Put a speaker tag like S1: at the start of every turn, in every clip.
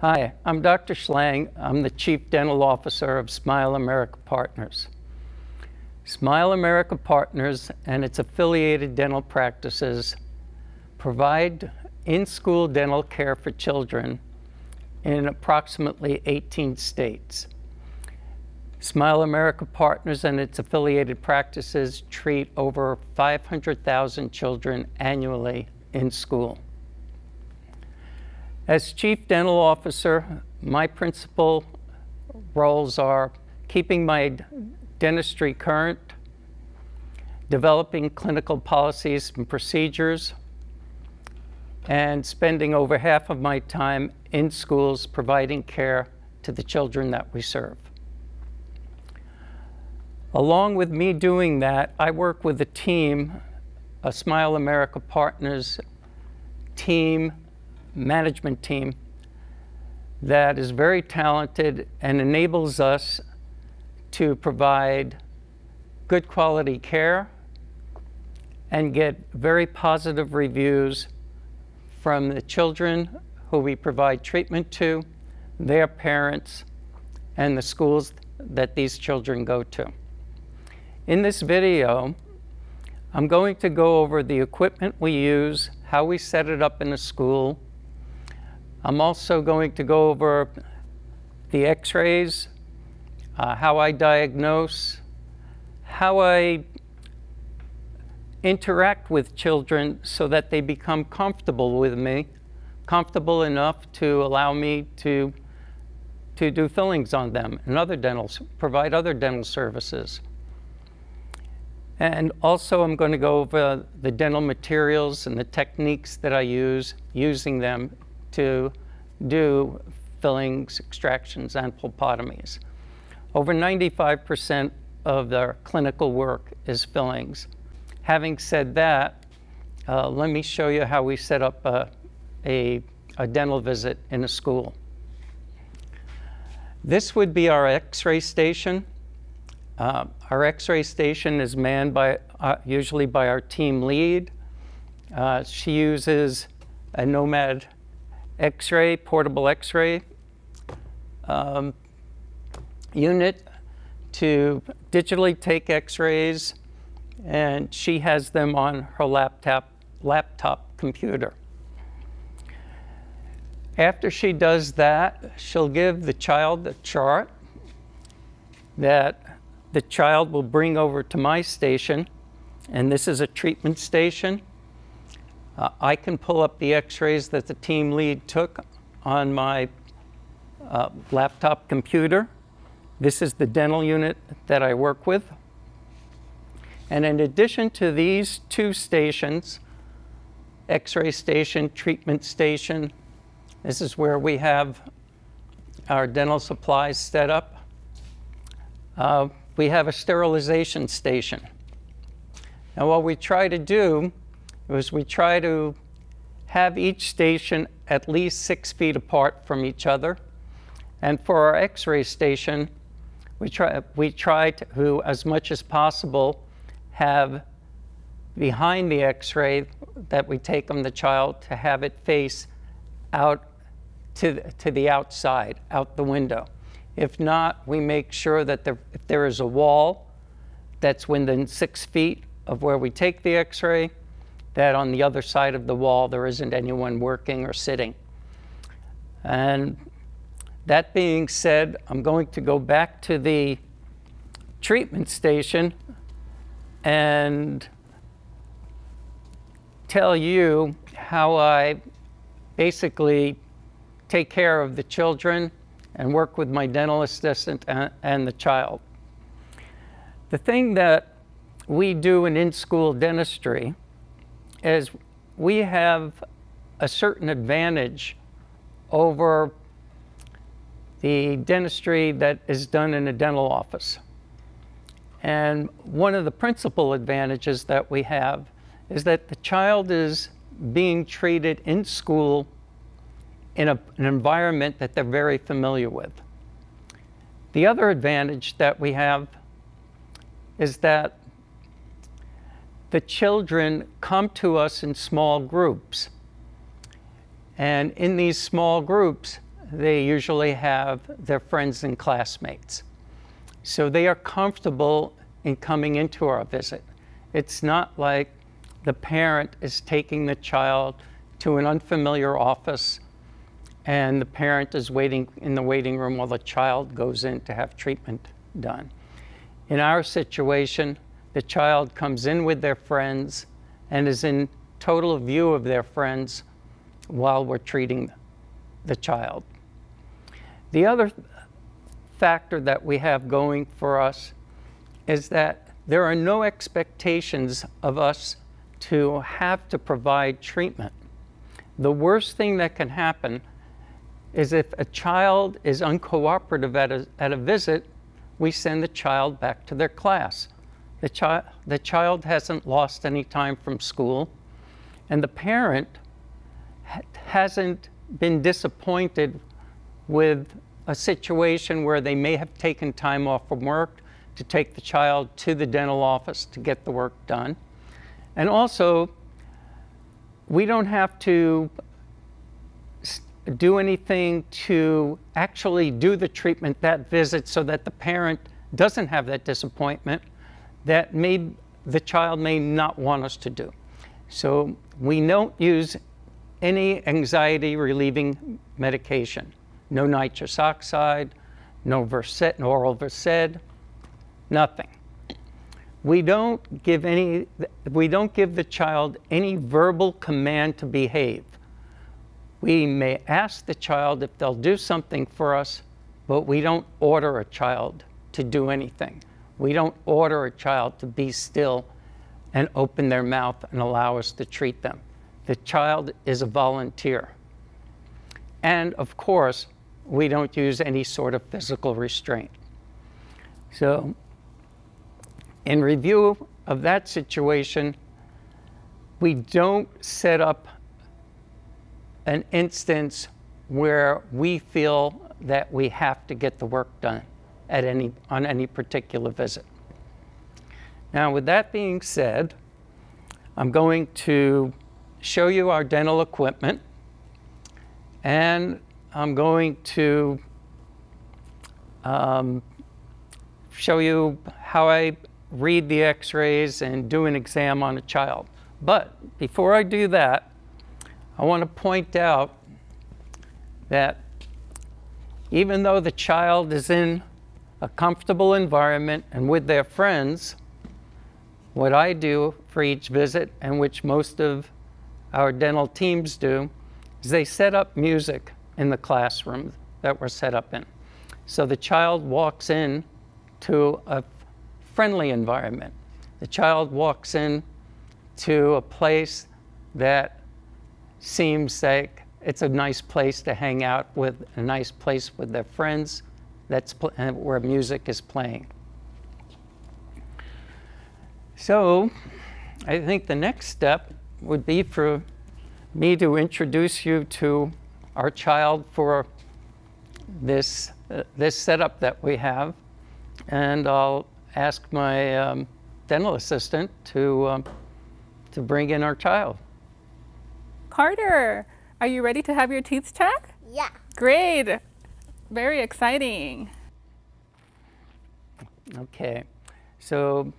S1: Hi, I'm Dr. Schlang. I'm the Chief Dental Officer of Smile America Partners. Smile America Partners and its affiliated dental practices provide in-school dental care for children in approximately 18 states. Smile America Partners and its affiliated practices treat over 500,000 children annually in school. As Chief Dental Officer, my principal roles are keeping my dentistry current, developing clinical policies and procedures, and spending over half of my time in schools providing care to the children that we serve. Along with me doing that, I work with a team, a Smile America Partners management team that is very talented and enables us to provide good quality care and get very positive reviews from the children who we provide treatment to, their parents, and the schools that these children go to. In this video, I'm going to go over the equipment we use, how we set it up in a school. I'm also going to go over the x-rays, how I diagnose, how I interact with children so that they become comfortable with me, comfortable enough to allow me to do fillings on them and provide other dental services. And also I'm going to go over the dental materials and the techniques that I use, using them to do fillings, extractions, and pulpotomies. Over 95% of our clinical work is fillings. Having said that, let me show you how we set up a dental visit in a school. This would be our x-ray station. Our x-ray station is manned usually by our team lead. She uses a Nomad x-ray, portable x-ray unit to digitally take x-rays, and she has them on her laptop computer. After she does that, she'll give the child a chart that the child will bring over to my station, and this is a treatment station. I can pull up the x-rays that the team lead took on my laptop computer. This is the dental unit that I work with. And in addition to these two stations, x-ray station, treatment station, this is where we have our dental supplies set up. We have a sterilization station. Now what we try to do is we try to have each station at least 6 feet apart from each other. And for our x-ray station, we try to, as much as possible, have behind the x-ray that we take on the child to have it face out to the outside, out the window. If not, we make sure that if there is a wall that's within 6 feet of where we take the x-ray, that on the other side of the wall there isn't anyone working or sitting. And that being said, I'm going to go back to the treatment station and tell you how I basically take care of the children and work with my dental assistant and the child. The thing that we do in in-school dentistry is we have a certain advantage over the dentistry that is done in a dental office. And one of the principal advantages that we have is that the child is being treated in school in an environment that they're very familiar with. The other advantage that we have is that the children come to us in small groups. And in these small groups, they usually have their friends and classmates. So they are comfortable in coming into our visit. It's not like the parent is taking the child to an unfamiliar office and the parent is waiting in the waiting room while the child goes in to have treatment done. In our situation, the child comes in with their friends and is in total view of their friends while we're treating the child. The other factor that we have going for us is that there are no expectations of us to have to provide treatment. The worst thing that can happen is if a child is uncooperative at a visit, we send the child back to their class. The child hasn't lost any time from school, and the parent hasn't been disappointed with a situation where they may have taken time off from work to take the child to the dental office to get the work done. And also, we don't have to do anything to actually do the treatment that visit so that the parent doesn't have that disappointment that the child may not want us to do. So we don't use any anxiety relieving medication. No nitrous oxide, no oral Versed, nothing. We don't give the child any verbal command to behave. We may ask the child if they'll do something for us, but we don't order a child to do anything. We don't order a child to be still and open their mouth and allow us to treat them. The child is a volunteer. And of course, we don't use any sort of physical restraint. So, in review of that situation, we don't set up an instance where we feel that we have to get the work done on any particular visit. Now, with that being said, I'm going to show you our dental equipment, and I'm going to show you how I read the x-rays and do an exam on a child. But before I do that, I want to point out that even though the child is in a comfortable environment and with their friends, what I do for each visit, and which most of our dental teams do, is they set up music in the classroom that we're set up in. So the child walks in to a friendly environment. The child walks in to a place that seems like it's a nice place to hang out with, a nice place with their friends where music is playing. So I think the next step would be for me to introduce you to our child for this setup that we have, and I'll ask my dental assistant to bring in our child.
S2: Carter, are you ready to have your teeth checked?
S3: Yeah.
S2: Great. Very exciting.
S1: Okay, so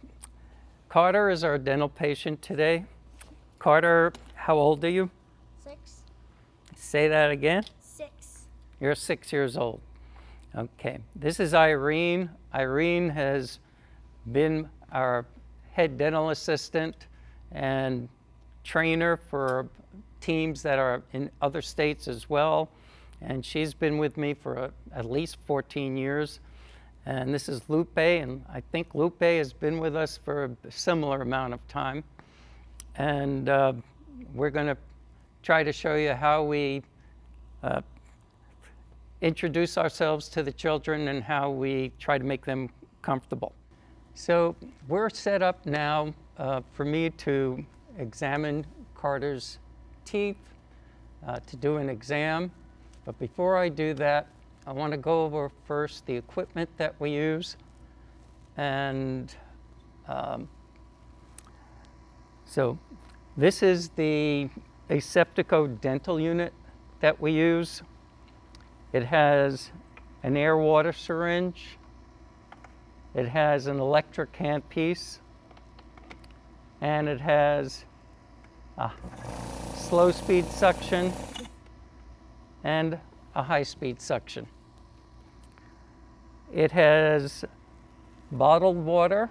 S1: Carter is our dental patient today. Carter, how old are you?
S3: 6.
S1: Say that again.
S3: 6.
S1: You're 6 years old. Okay, this is Irene. Irene has been our head dental assistant and trainer for teams that are in other states as well. And she's been with me for at least 14 years. And this is Lupe, and I think Lupe has been with us for a similar amount of time. And we're going to try to show you how we introduce ourselves to the children and how we try to make them comfortable. So we're set up now for me to examine Carter's teeth, to do an exam. But before I do that, I want to go over first the equipment that we use. And so this is the Aseptico dental unit that we use. It has an air-water syringe. It has an electric handpiece. And it has a slow-speed suction and a high-speed suction. It has bottled water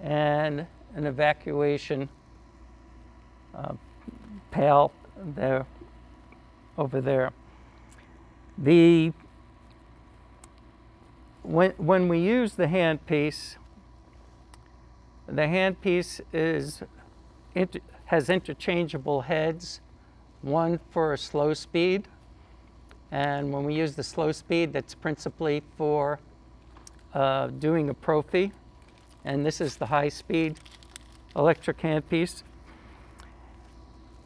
S1: and an evacuation pail there, over there. When we use the handpiece has interchangeable heads, one for a slow speed, and when we use the slow speed, that's principally for doing a prophy, and this is the high-speed electric handpiece.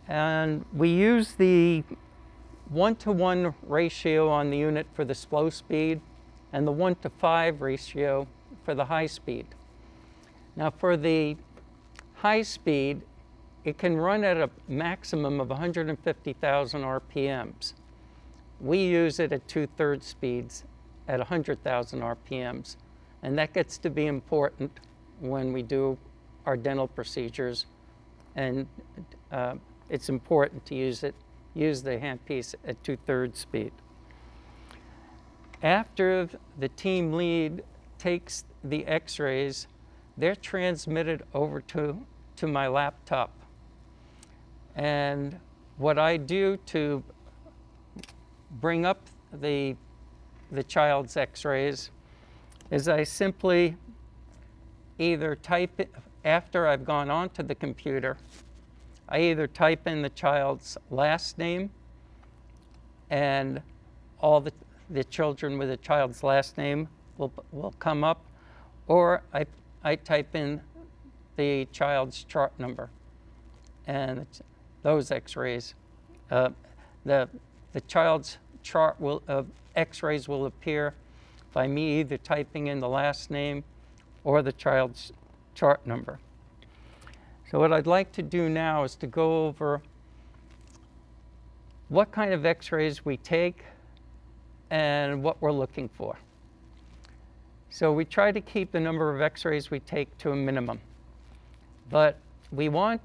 S1: And we use the 1-to-1 ratio on the unit for the slow speed and the 1-to-5 ratio for the high speed. Now for the high speed, it can run at a maximum of 150,000 RPMs. We use it at 2/3 speeds at 100,000 RPMs. And that gets to be important when we do our dental procedures. And it's important to use the handpiece at 2/3 speed. After the team lead takes the x-rays, they're transmitted over to my laptop. And what I do to bring up the child's x-rays is I simply either type it, after I've gone onto the computer, I either type in the child's last name, and all the children with the child's last name will come up, or I type in the child's chart number, and those x-rays. The child's chart x-rays will appear by me either typing in the last name or the child's chart number. So what I'd like to do now is to go over what kind of x-rays we take and what we're looking for. So we try to keep the number of x-rays we take to a minimum. But we want,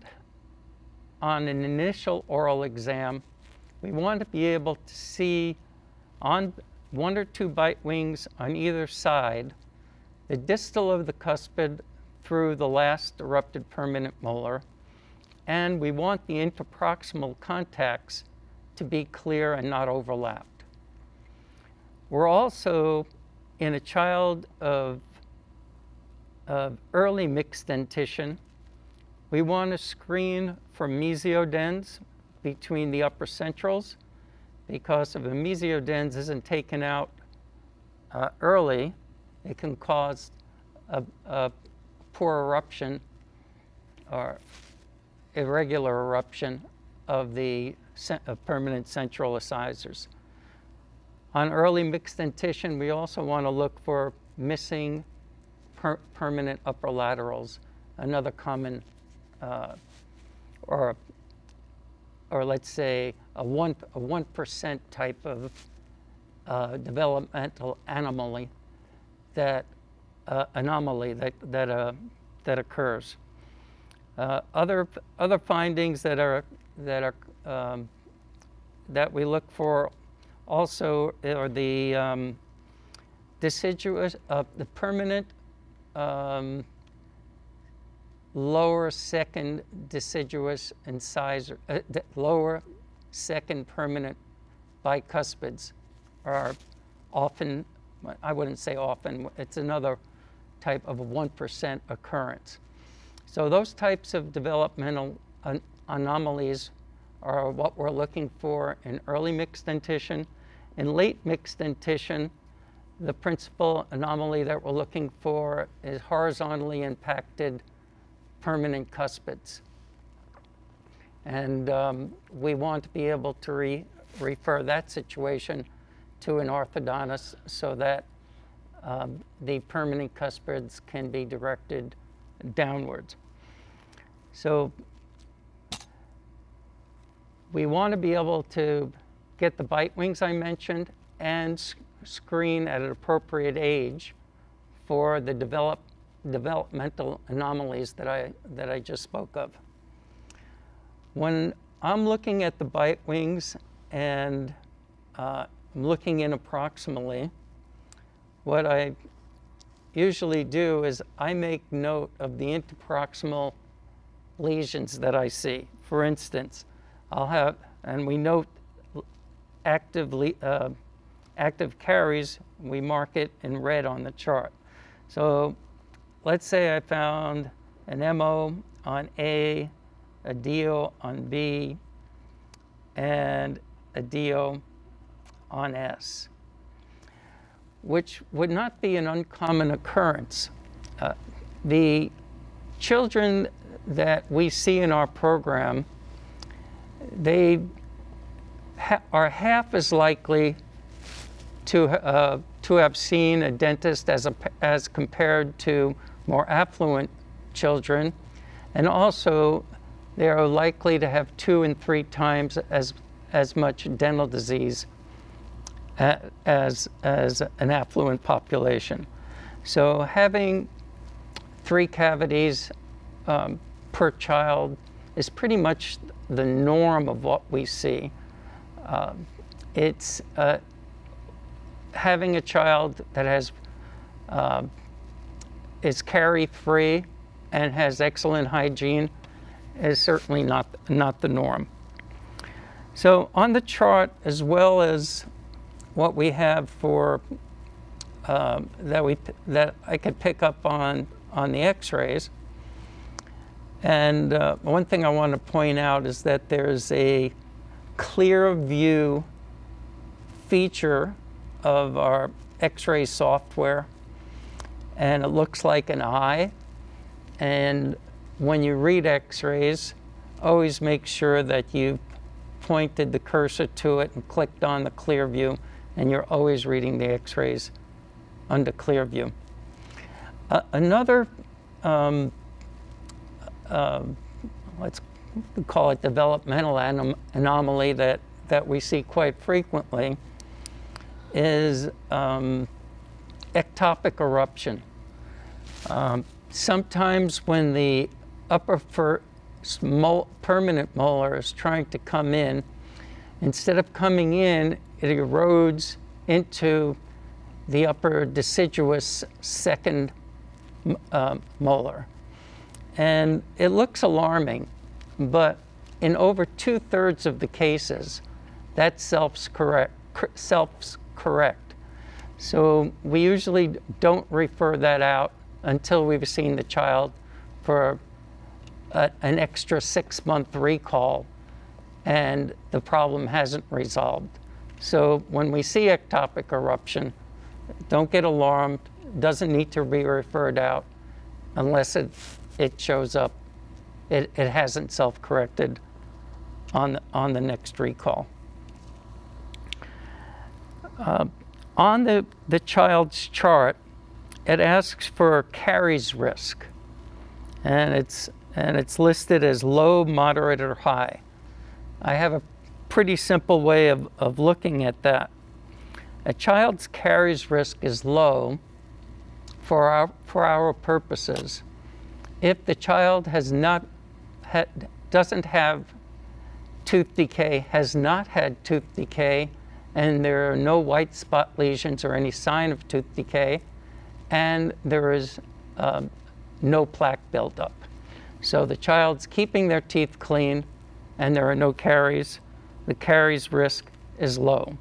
S1: on an initial oral exam, we want to be able to see on 1 or 2 bite wings on either side the distal of the cuspid through the last erupted permanent molar, and we want the interproximal contacts to be clear and not overlapped. We're also, in a child of early mixed dentition, we want to screen for mesiodens between the upper centrals, because if a mesiodens isn't taken out early, it can cause a poor eruption or irregular eruption of the permanent central incisors. On early mixed dentition, we also want to look for missing permanent upper laterals, another common, or let's say a 1% type of developmental anomaly that occurs. Other findings that we look for also are the deciduous, the permanent lower second deciduous incisor, lower second permanent bicuspids are often, I wouldn't say often, it's another type of a 1% occurrence. So those types of developmental anomalies are what we're looking for in early mixed dentition. In late mixed dentition, the principal anomaly that we're looking for is horizontally impacted permanent cuspids. And we want to be able to refer that situation to an orthodontist so that the permanent cuspids can be directed downwards. So we want to be able to get the bite wings I mentioned and screen at an appropriate age for the developmental anomalies that I just spoke of. When I'm looking at the bite wings and I'm looking in approximally, what I usually do is I make note of the interproximal lesions that I see. For instance, I'll have, and we note active caries, we mark it in red on the chart. So let's say I found an MO on A, a DO on B, and a DO on S, which would not be an uncommon occurrence. The children that we see in our program, they are half as likely to have seen a dentist as compared to more affluent children, and also they are likely to have 2 and 3 times as much dental disease as an affluent population. So having 3 cavities per child is pretty much the norm of what we see. It's having a child that has is carie-free and has excellent hygiene is certainly not the norm. So on the chart, as well as what we have for that I could pick up on the X-rays. And one thing I want to point out is that there's a clear view feature of our X-ray software, and it looks like an eye. And when you read X-rays, always make sure that you've pointed the cursor to it and clicked on the clear view, and you're always reading the X-rays under clear view. Another let's call it developmental anomaly that we see quite frequently is ectopic eruption. Sometimes when the upper first permanent molar is trying to come in, instead of coming in, it erodes into the upper deciduous second molar. And it looks alarming, but in over 2/3 of the cases, that self-correct. So we usually don't refer that out until we've seen the child for an extra 6-month recall and the problem hasn't resolved. So when we see ectopic eruption, don't get alarmed. It doesn't need to be referred out unless it shows up. It hasn't self-corrected on the next recall. On the child's chart, it asks for caries risk, and it's listed as low, moderate, or high. I have a pretty simple way of looking at that. A child's caries risk is low for our purposes if the child doesn't have tooth decay, has not had tooth decay, and there are no white spot lesions or any sign of tooth decay, and there is no plaque buildup. So the child's keeping their teeth clean and there are no caries. The caries risk is low.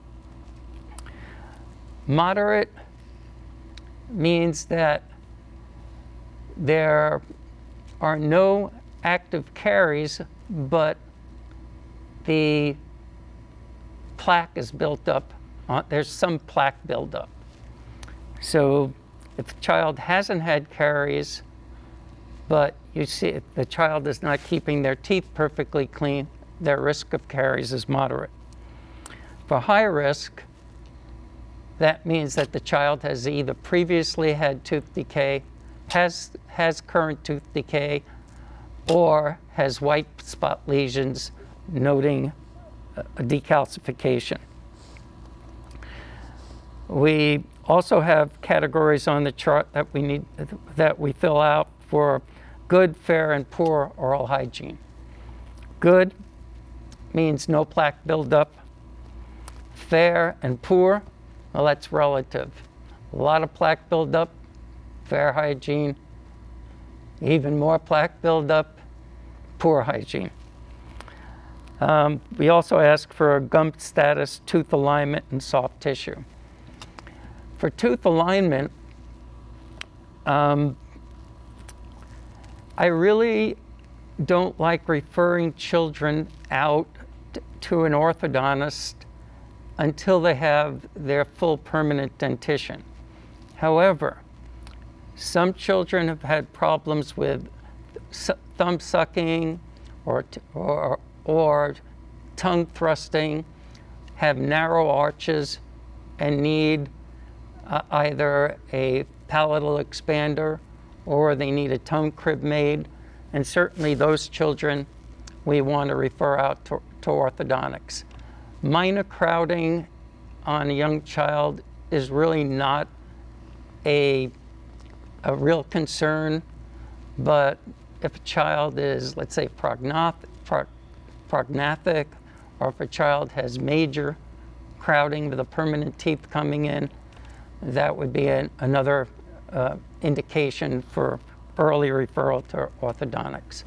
S1: Moderate means that there are no active caries, but the plaque is built up. There's some plaque buildup. So if the child hasn't had caries, but you see the child is not keeping their teeth perfectly clean, their risk of caries is moderate. For high risk, that means that the child has either previously had tooth decay, has current tooth decay, or has white spot lesions noting a decalcification. We also have categories on the chart that we fill out for good, fair, and poor oral hygiene. Good means no plaque buildup. Fair and poor, well, that's relative. A lot of plaque buildup, fair hygiene. Even more plaque buildup, poor hygiene. We also ask for gum status, tooth alignment, and soft tissue. For tooth alignment, I really don't like referring children out to an orthodontist until they have their full permanent dentition. However, some children have had problems with thumb sucking or tongue thrusting, have narrow arches, and need either a palatal expander or they need a tongue crib made. And certainly those children we want to refer out to orthodontics. Minor crowding on a young child is really not a real concern, but if a child is, let's say, prognathic, or if a child has major crowding with the permanent teeth coming in, that would be another indication for early referral to orthodontics.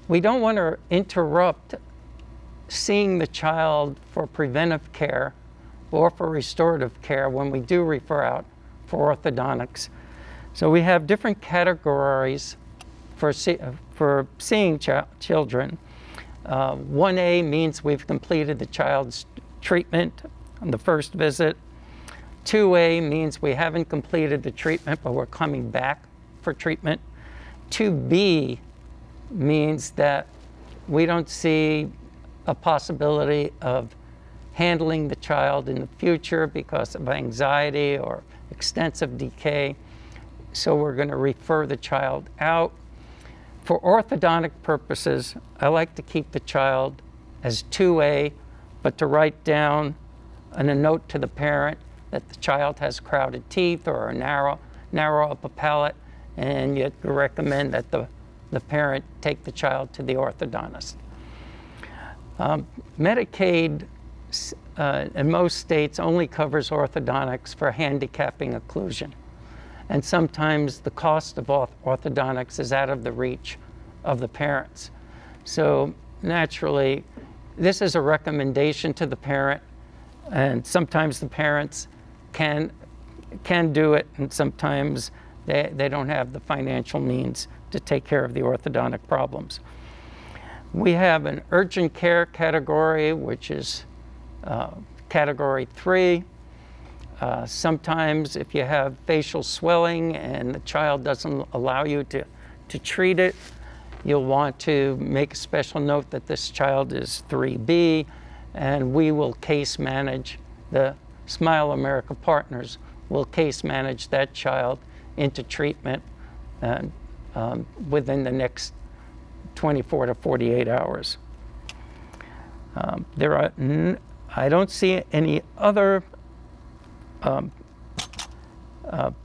S1: We don't want to interrupt seeing the child for preventive care or for restorative care when we do refer out for orthodontics. So we have different categories for seeing children. 1A means we've completed the child's treatment on the first visit. 2A means we haven't completed the treatment, but we're coming back for treatment. 2B means that we don't see a possibility of handling the child in the future because of anxiety or extensive decay. So we're going to refer the child out. For orthodontic purposes, I like to keep the child as 2A, but to write down in a note to the parent that the child has crowded teeth or a narrow upper palate, and you recommend that the parent take the child to the orthodontist. Medicaid in most states only covers orthodontics for handicapping occlusion. And sometimes the cost of orthodontics is out of the reach of the parents. So naturally, this is a recommendation to the parent, and sometimes the parents can do it, and sometimes they don't have the financial means to take care of the orthodontic problems. We have an urgent care category, which is category 3. Sometimes if you have facial swelling and the child doesn't allow you to treat it, you'll want to make a special note that this child is 3B, and we will case manage, the Smile America partners will case manage that child into treatment within the next 24 to 48 hours. I don't see any other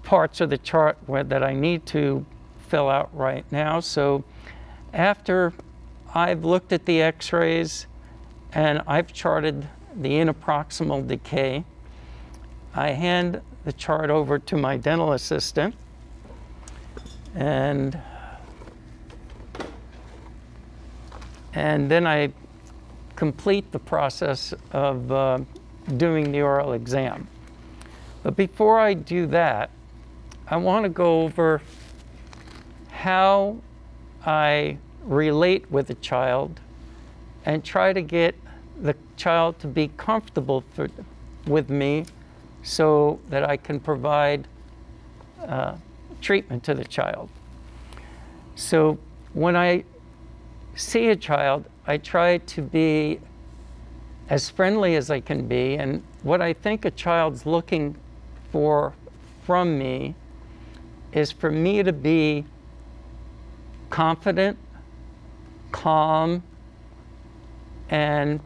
S1: parts of the chart that I need to fill out right now. So after I've looked at the x-rays and I've charted the interproximal decay, I hand the chart over to my dental assistant, and then I complete the process of doing the oral exam. But before I do that, I want to go over how I relate with the child and try to get the child to be comfortable with me so that I can provide treatment to the child. So when I see a child, I try to be as friendly as I can be, and what I think a child's looking for from me is for me to be confident, calm, and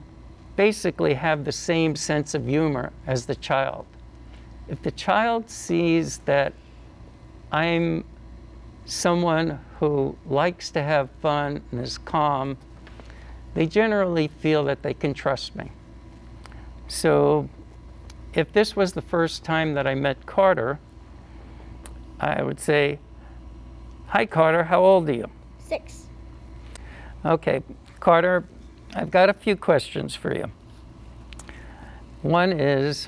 S1: basically have the same sense of humor as the child. if the child sees that I'm someone who likes to have fun and is calm, they generally feel that they can trust me. So if this was the first time that I met Carter, I would say, "Hi Carter, how old are you?"
S3: 6.
S1: Okay, Carter, I've got a few questions for you. One is,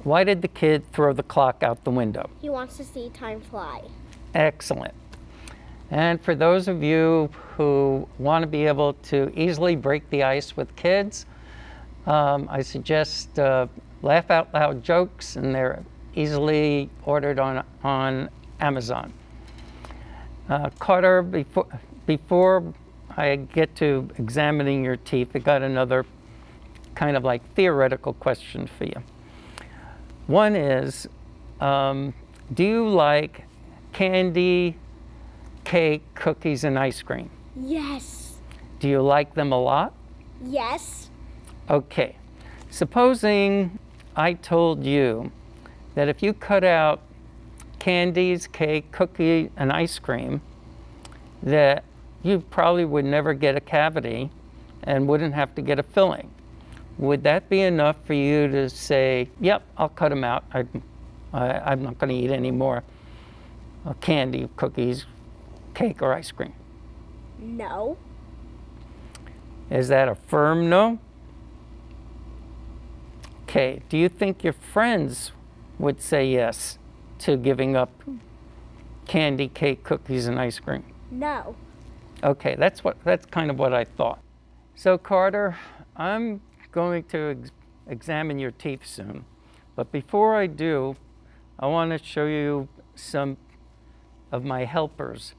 S1: why did the kid throw the clock out the window?
S3: He wants to see time fly.
S1: Excellent. And for those of you who want to be able to easily break the ice with kids, I suggest laugh out loud jokes, and they're easily ordered on Amazon. Carter, before I get to examining your teeth, I got another kind of like theoretical question for you. One is, do you like candy, cake, cookies, and ice cream?
S3: Yes.
S1: Do you like them a lot?
S3: Yes.
S1: Okay. Supposing I told you that if you cut out candies, cake, cookie, and ice cream, that you probably would never get a cavity and wouldn't have to get a filling. Would that be enough for you to say, yep, I'll cut them out. I'm not going to eat any more candy, cookies, cake, or ice cream?
S3: No.
S1: Is that a firm no? Okay. Do you think your friends would say yes to giving up candy, cake, cookies, and ice cream?
S3: No.
S1: Okay, that's kind of what I thought. So Carter, I'm going to examine your teeth soon, but before I do, I want to show you some of my helpers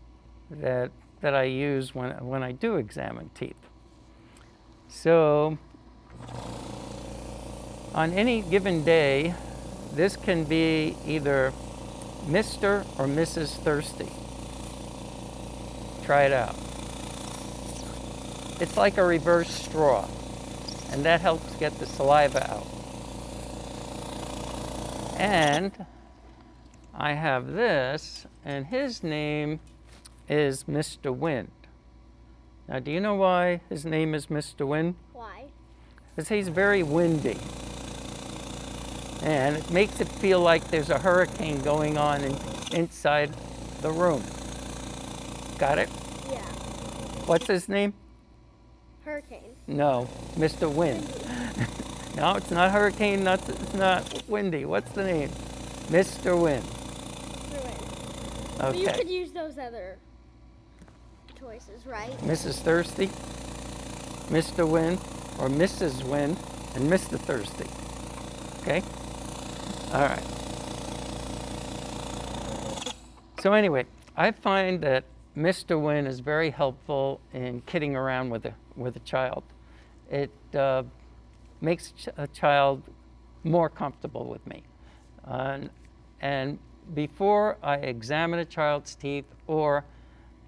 S1: that I use when I do examine teeth. So on any given day, this can be either Mr. or Mrs. Thirsty. Try it out. It's like a reverse straw, and that helps get the saliva out. And I have this, and his name is Mr. Wind. Now, do you know why his name is Mr. Wind?
S3: Why?
S1: Because he's very windy. And it makes it feel like there's a hurricane going on inside the room. Got it?
S3: Yeah.
S1: What's his name?
S3: Hurricane.
S1: No, Mr. Wind. No, it's not hurricane, it's not windy. What's the name? Mr. Wind.
S3: But you
S1: Okay.
S3: could use those other choices, right?
S1: Mrs. Thirsty, Mr. Wind, or Mrs. Wind, and Mr. Thirsty. Okay? All right. So anyway, I find that Mr. Wind is very helpful in kidding around with a child. It makes a child more comfortable with me. And before I examine a child's teeth or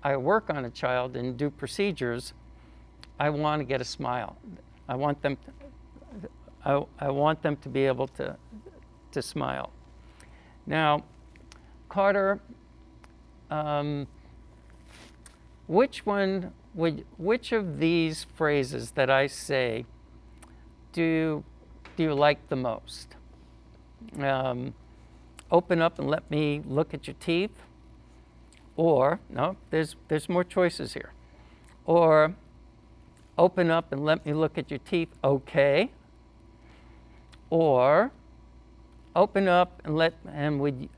S1: I work on a child and do procedures, I want to get a smile. I want them to be able to smile. Now, Carter, which of these phrases that I say do you like the most? Open up and let me look at your teeth. Or, no, there's more choices here. Or, open up and let me look at your teeth, okay. Or, open up and would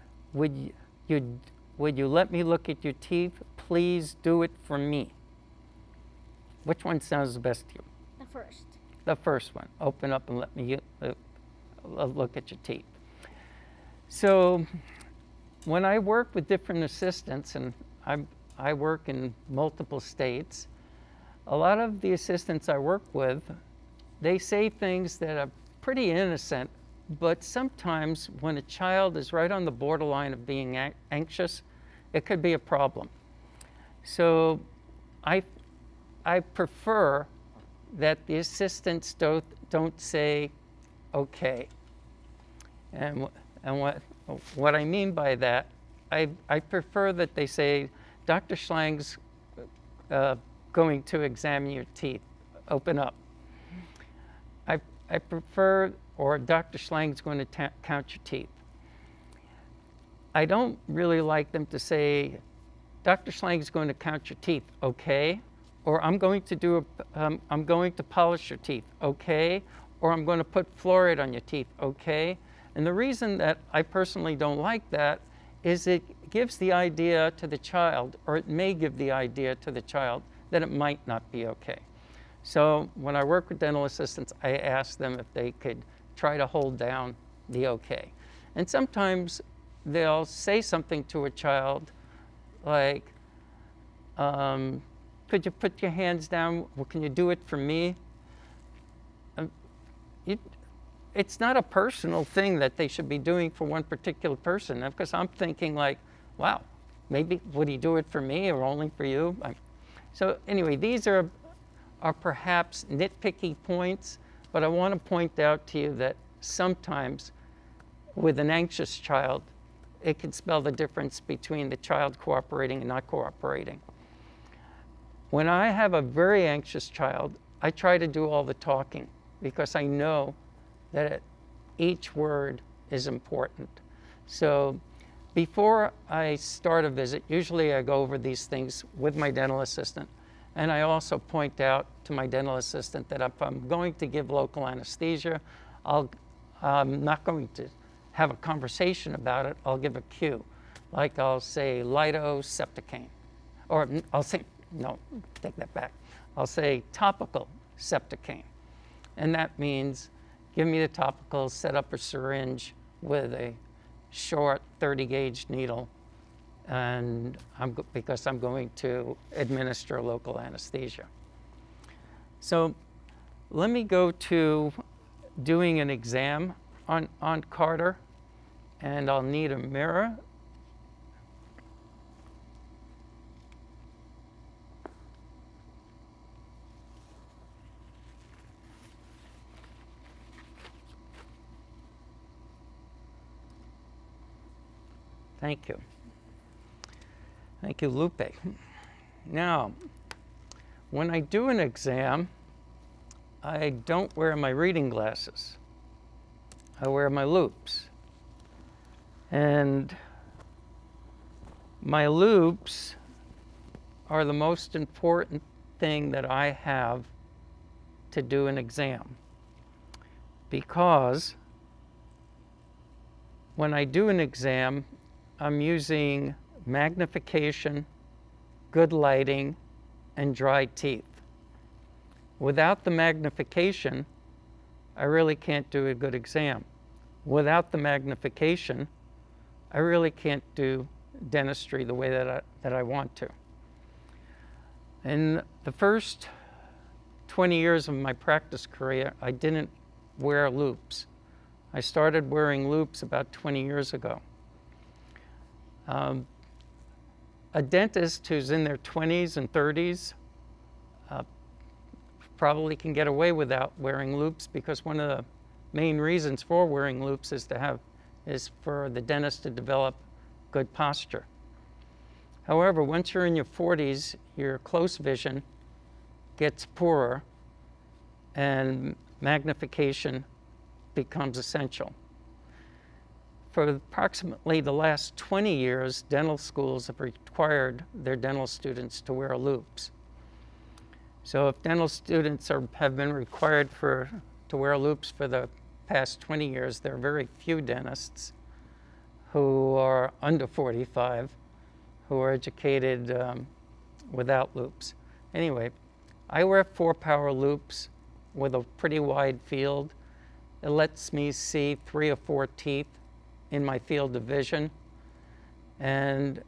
S1: you let me look at your teeth? Please do it for me. Which one sounds the best to you?
S3: The first.
S1: The first one. Open up and let me look at your teeth. So when I work with different assistants, and I work in multiple states, a lot of the assistants I work with, they say things that are pretty innocent, but sometimes when a child is right on the borderline of being anxious, it could be a problem. So I prefer that the assistants don't say, okay. And And what I mean by that, I prefer that they say, Dr. Schlang's going to examine your teeth, open up. I prefer, or Dr. Schlang's going to count your teeth. I don't really like them to say, Dr. Schlang's going to count your teeth, okay? Or I'm going to polish your teeth, okay? Or I'm going to put fluoride on your teeth, okay? And the reason that I personally don't like that is it gives the idea to the child, or it may give the idea to the child, that it might not be okay. So when I work with dental assistants, I ask them if they could try to hold down the okay. And sometimes they'll say something to a child like, could you put your hands down? Well, can you do it for me? It's not a personal thing that they should be doing for one particular person, because I'm thinking like, wow, maybe would he do it for me or only for you? So anyway, these are perhaps nitpicky points, but I want to point out to you that sometimes with an anxious child, it can spell the difference between the child cooperating and not cooperating. When I have a very anxious child, I try to do all the talking because I know that each word is important. So before I start a visit, usually I go over these things with my dental assistant, and I also point out to my dental assistant that if I'm going to give local anesthesia, I'm not going to have a conversation about it. I'll give a cue, like I'll say lido-septicane, or I'll say, no, take that back. I'll say topical septicane, and that means give me the topical, set up a syringe with a short 30-gauge needle, and because I'm going to administer local anesthesia. So let me go to doing an exam on Carter, and I'll need a mirror. Thank you. Thank you, Lupe. Now, when I do an exam, I don't wear my reading glasses. I wear my loupes. And my loupes are the most important thing that I have to do an exam, because when I do an exam, I'm using magnification, good lighting, and dry teeth. Without the magnification, I really can't do a good exam. Without the magnification, I really can't do dentistry the way that I want to. In the first 20 years of my practice career, I didn't wear loupes. I started wearing loupes about 20 years ago. A dentist who's in their 20s and 30s probably can get away without wearing loupes, because one of the main reasons for wearing loupes is for the dentist to develop good posture. However, once you're in your 40s, your close vision gets poorer and magnification becomes essential. For approximately the last 20 years, dental schools have required their dental students to wear loupes. So if dental students have been required to wear loupes for the past 20 years, there are very few dentists who are under 45 who are educated without loupes. Anyway, I wear 4-power loupes with a pretty wide field. It lets me see 3 or 4 teeth in my field of vision. And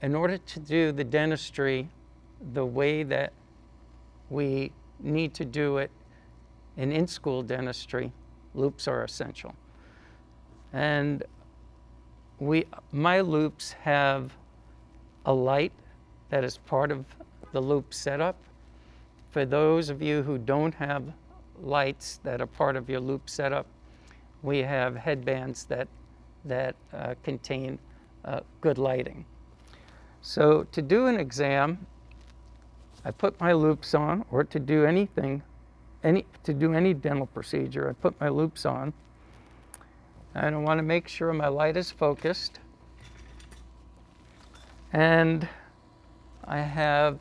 S1: in order to do the dentistry the way that we need to do it in in-school dentistry, loupes are essential. And my loupes have a light that is part of the loupe setup. For those of you who don't have lights that are part of your loupe setup, we have headbands that that contain good lighting. So to do an exam, I put my loupes on, or to do anything, to do any dental procedure, I put my loupes on. And I want to make sure my light is focused. And I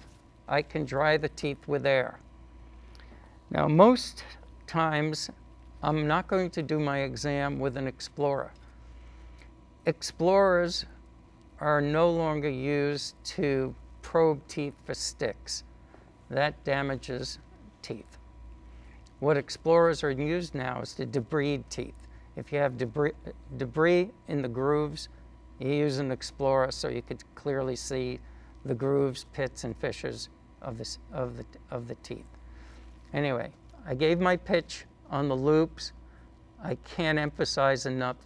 S1: can dry the teeth with air. Now, most times, I'm not going to do my exam with an Explorer. Explorers are no longer used to probe teeth for sticks. That damages teeth. What Explorers are used now is to debride teeth. If you have debris in the grooves, you use an Explorer so you could clearly see the grooves, pits, and fissures of the teeth. Anyway, I gave my pitch on the loupes. I can't emphasize enough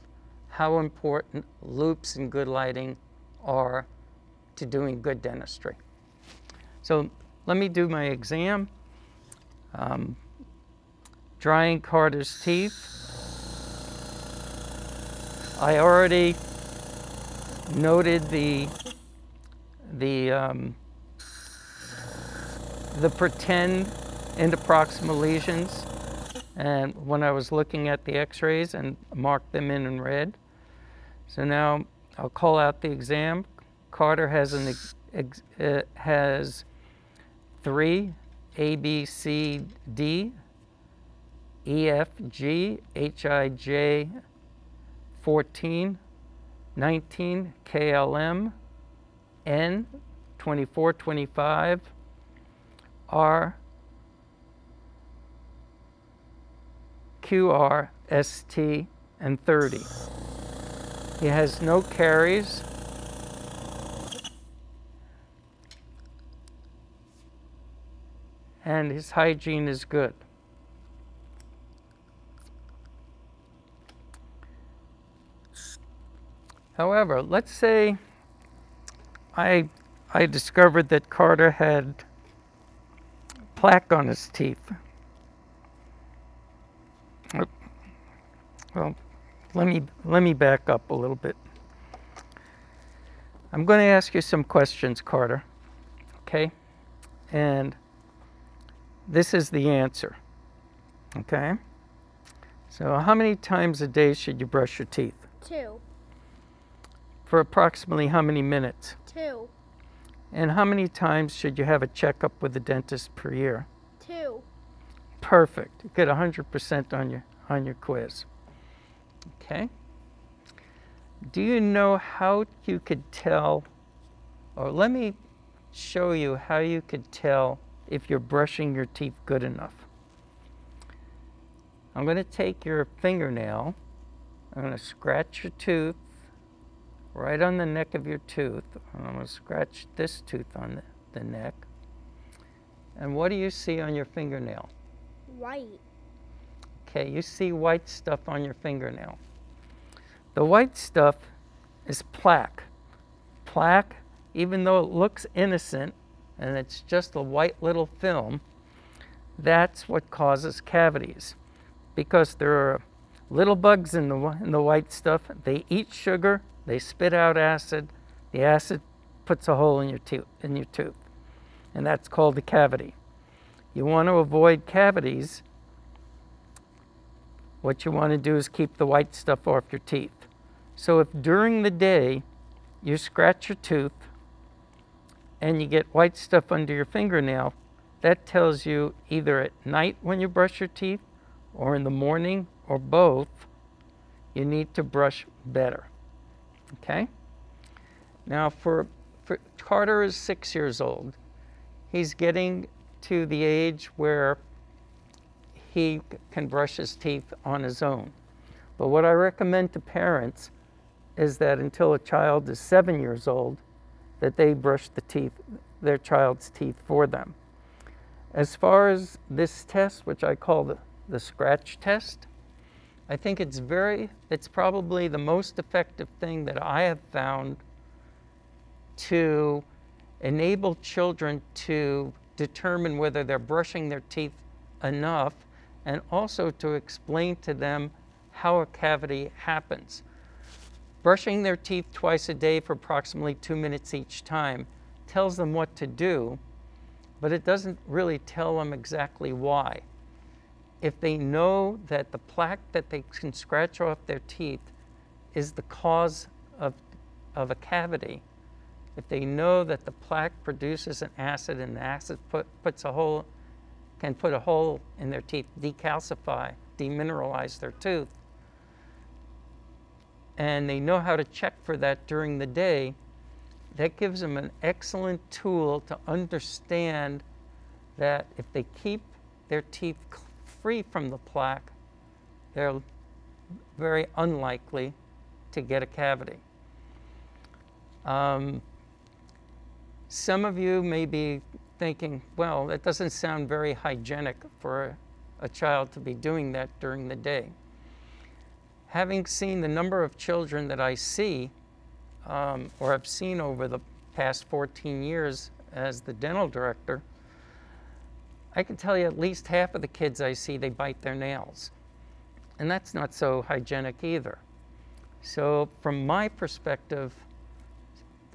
S1: how important loupes and good lighting are to doing good dentistry. So let me do my exam. Drying Carter's teeth. I already noted the pretend interproximal lesions, and when I was looking at the x-rays, and marked them in red. So now I'll call out the exam. Carter has has 3 A, B, C, D, E, F, G, H, I, J, 14, 19, KLM, N, 24, 25, R, QR, ST, and 30. He has no caries. And his hygiene is good. However, let's say I discovered that Carter had plaque on his teeth. Well, let me back up a little bit. I'm going to ask you some questions, Carter. Okay? And this is the answer. Okay? So how many times a day should you brush your teeth?
S3: 2.
S1: For approximately how many minutes?
S3: 2.
S1: And how many times should you have a checkup with the dentist per year?
S3: 2.
S1: Perfect. You get 100% on your quiz. Okay. Do you know how you could tell, or let me show you how you could tell if you're brushing your teeth good enough. I'm going to take your fingernail. I'm going to scratch your tooth right on the neck of your tooth. I'm going to scratch this tooth on the neck. And what do you see on your fingernail?
S3: White.
S1: Okay, you see white stuff on your fingernail. The white stuff is plaque. Plaque, even though it looks innocent and it's just a white little film, that's what causes cavities. Because there are little bugs in the white stuff. They eat sugar, they spit out acid. The acid puts a hole in your tooth, and that's called a cavity. You want to avoid cavities. What you want to do is keep the white stuff off your teeth. So if during the day you scratch your tooth and you get white stuff under your fingernail, that tells you either at night when you brush your teeth or in the morning or both, you need to brush better. Okay? Now for Carter is 6 years old. He's getting to the age where he can brush his teeth on his own. But what I recommend to parents is that until a child is 7 years old, that they brush their child's teeth for them. As far as this test, which I call the scratch test, I think it's probably the most effective thing that I have found to enable children to determine whether they're brushing their teeth enough, and also to explain to them how a cavity happens. Brushing their teeth twice a day for approximately 2 minutes each time tells them what to do, but it doesn't really tell them exactly why. If they know that the plaque that they can scratch off their teeth is the cause of a cavity, if they know that the plaque produces an acid and the acid can put a hole in their teeth, decalcify, demineralize their tooth, and they know how to check for that during the day, that gives them an excellent tool to understand that if they keep their teeth free from the plaque, they're very unlikely to get a cavity. Some of you may be thinking, well, that doesn't sound very hygienic for a child to be doing that during the day. Having seen the number of children that I see, or have seen over the past 14 years as the dental director, I can tell you at least half of the kids I see, they bite their nails. And that's not so hygienic either. So from my perspective,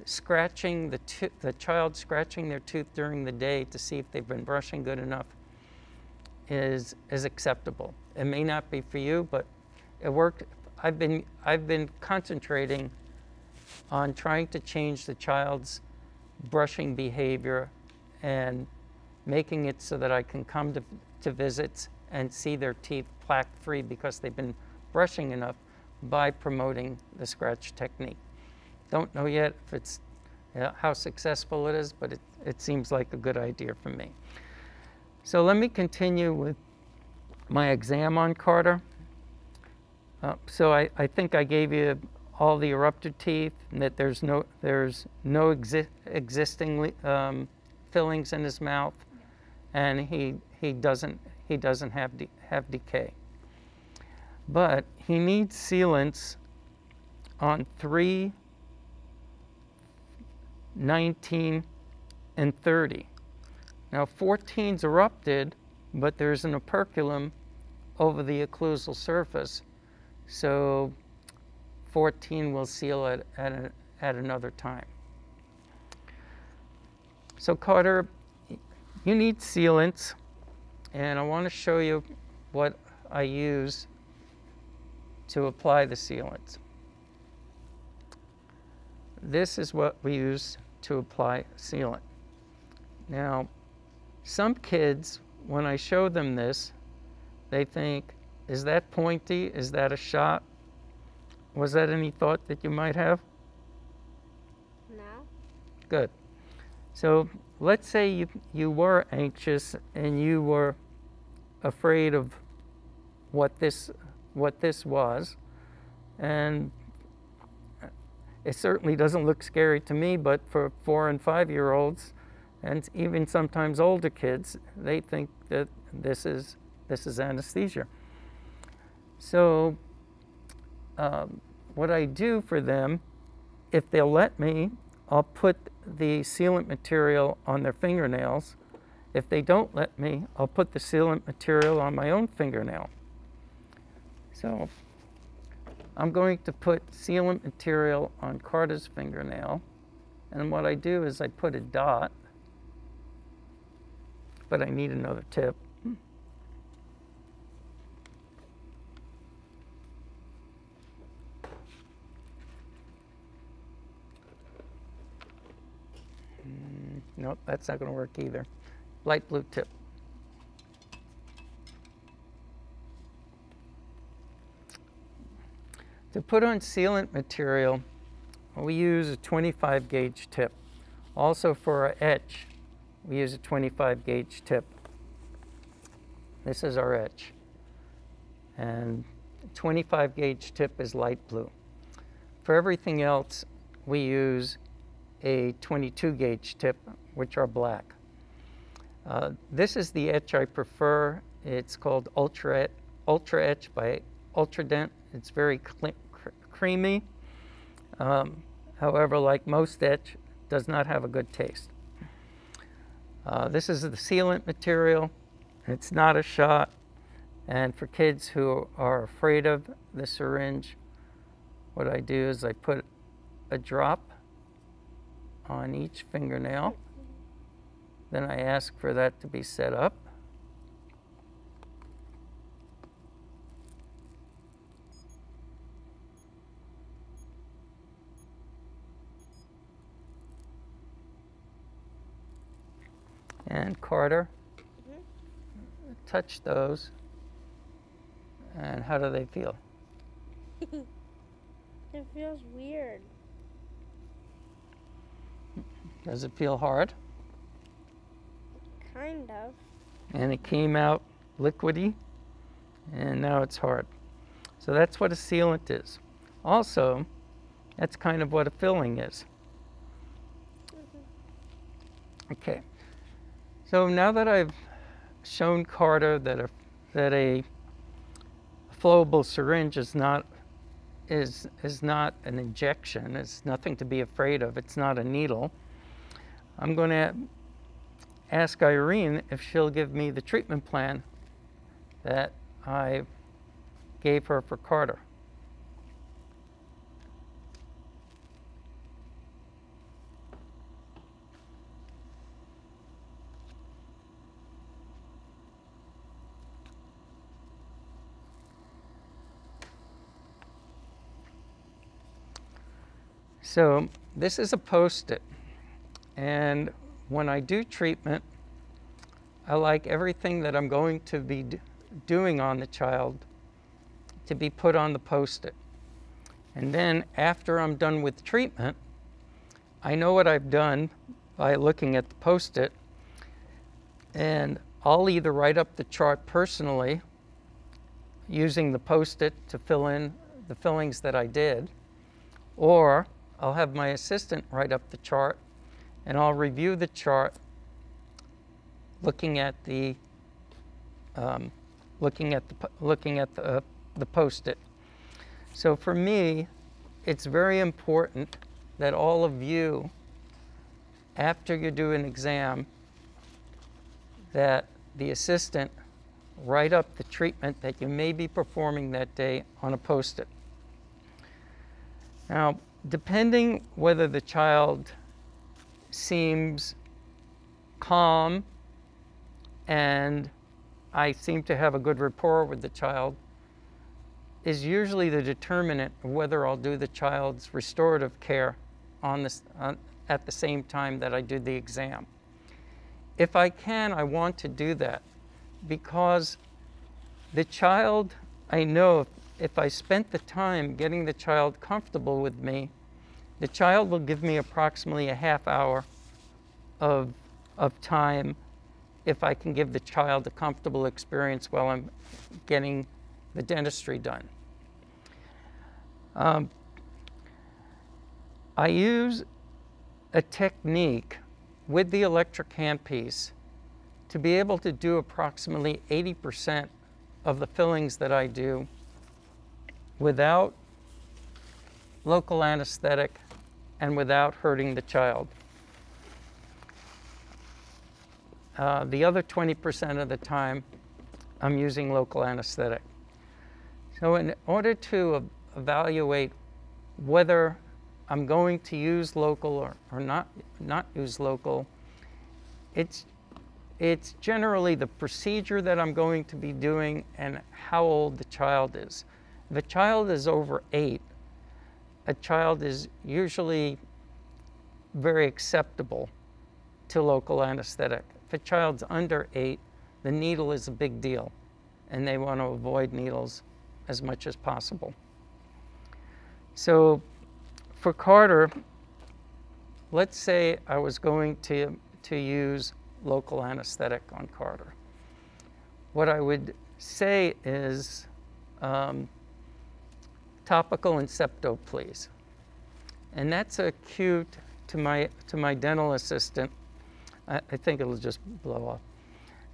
S1: scratching the child scratching their tooth during the day to see if they've been brushing good enough is acceptable. It may not be for you, but it worked. I've been concentrating on trying to change the child's brushing behavior and making it so that I can come to visits and see their teeth plaque-free because they've been brushing enough by promoting the scratch technique. Don't know yet if it's how successful it is, but it seems like a good idea for me. So let me continue with my exam on Carter. So I think I gave you all the erupted teeth, and that there's no existing fillings in his mouth, and he doesn't have decay. But he needs sealants on 3, 19, and 30. Now 14's erupted, but there's an operculum over the occlusal surface, so 14 will seal at another time. So Carter, you need sealants, and I want to show you what I use to apply the sealants. This is what we use to apply sealant. Now, some kids, when I show them this, they think, is that pointy? Is that a shot? Was that any thought that you might have?
S3: No.
S1: Good. So let's say you were anxious and you were afraid of what this was, and it certainly doesn't look scary to me, but for 4- and 5-year-olds, and even sometimes older kids, they think that this is anesthesia. So what I do for them, if they'll let me, I'll put the sealant material on their fingernails. If they don't let me, I'll put the sealant material on my own fingernail. So I'm going to put sealant material on Carter's fingernail, and what I do is I put a dot, but I need another tip. Nope, that's not going to work either. Light blue tip. To put on sealant material, we use a 25 gauge tip. Also for our etch, we use a 25 gauge tip. This is our etch. And 25 gauge tip is light blue. For everything else, we use a 22 gauge tip, which are black. This is the etch I prefer. It's called Ultra Etch by Ultradent. It's very creamy. However, like most etch, does not have a good taste. This is the sealant material. It's not a shot. And for kids who are afraid of the syringe, what I do is I put a drop on each fingernail. Then I ask for that to be set up. And Carter, touch those. And how do they feel?
S3: It feels weird.
S1: Does it feel hard?
S3: Kind of.
S1: And it came out liquidy, and now it's hard. So that's what a sealant is. Also, that's kind of what a filling is. Okay. So now that I've shown Carter that a flowable syringe is not an injection, it's nothing to be afraid of, it's not a needle, I'm going to ask Irene if she'll give me the treatment plan that I gave her for Carter. So this is a Post-it, and when I do treatment, I like everything that I'm going to be doing on the child to be put on the Post-it. And then after I'm done with treatment, I know what I've done by looking at the Post-it, and I'll either write up the chart personally using the Post-it to fill in the fillings that I did, or I'll have my assistant write up the chart, and I'll review the chart looking at the Post-it. So for me, it's very important that all of you, after you do an exam, that the assistant write up the treatment that you may be performing that day on a Post-it. Now, depending whether the child seems calm and I seem to have a good rapport with the child, is usually the determinant of whether I'll do the child's restorative care at the same time that I do the exam. If I can, I want to do that, because the child, I know if I spent the time getting the child comfortable with me, the child will give me approximately a half hour of time if I can give the child a comfortable experience while I'm getting the dentistry done. I use a technique with the electric handpiece to be able to do approximately 80% of the fillings that I do without local anesthetic and without hurting the child. The other 20% of the time, I'm using local anesthetic. So in order to evaluate whether I'm going to use local or not use local, it's generally the procedure that I'm going to be doing and how old the child is. If a child is over 8, a child is usually very acceptable to local anesthetic. If a child's under 8, the needle is a big deal, and they want to avoid needles as much as possible. So for Carter, let's say I was going to use local anesthetic on Carter. What I would say is topical and septo, please. And that's a cue to my dental assistant. I think it'll just blow up.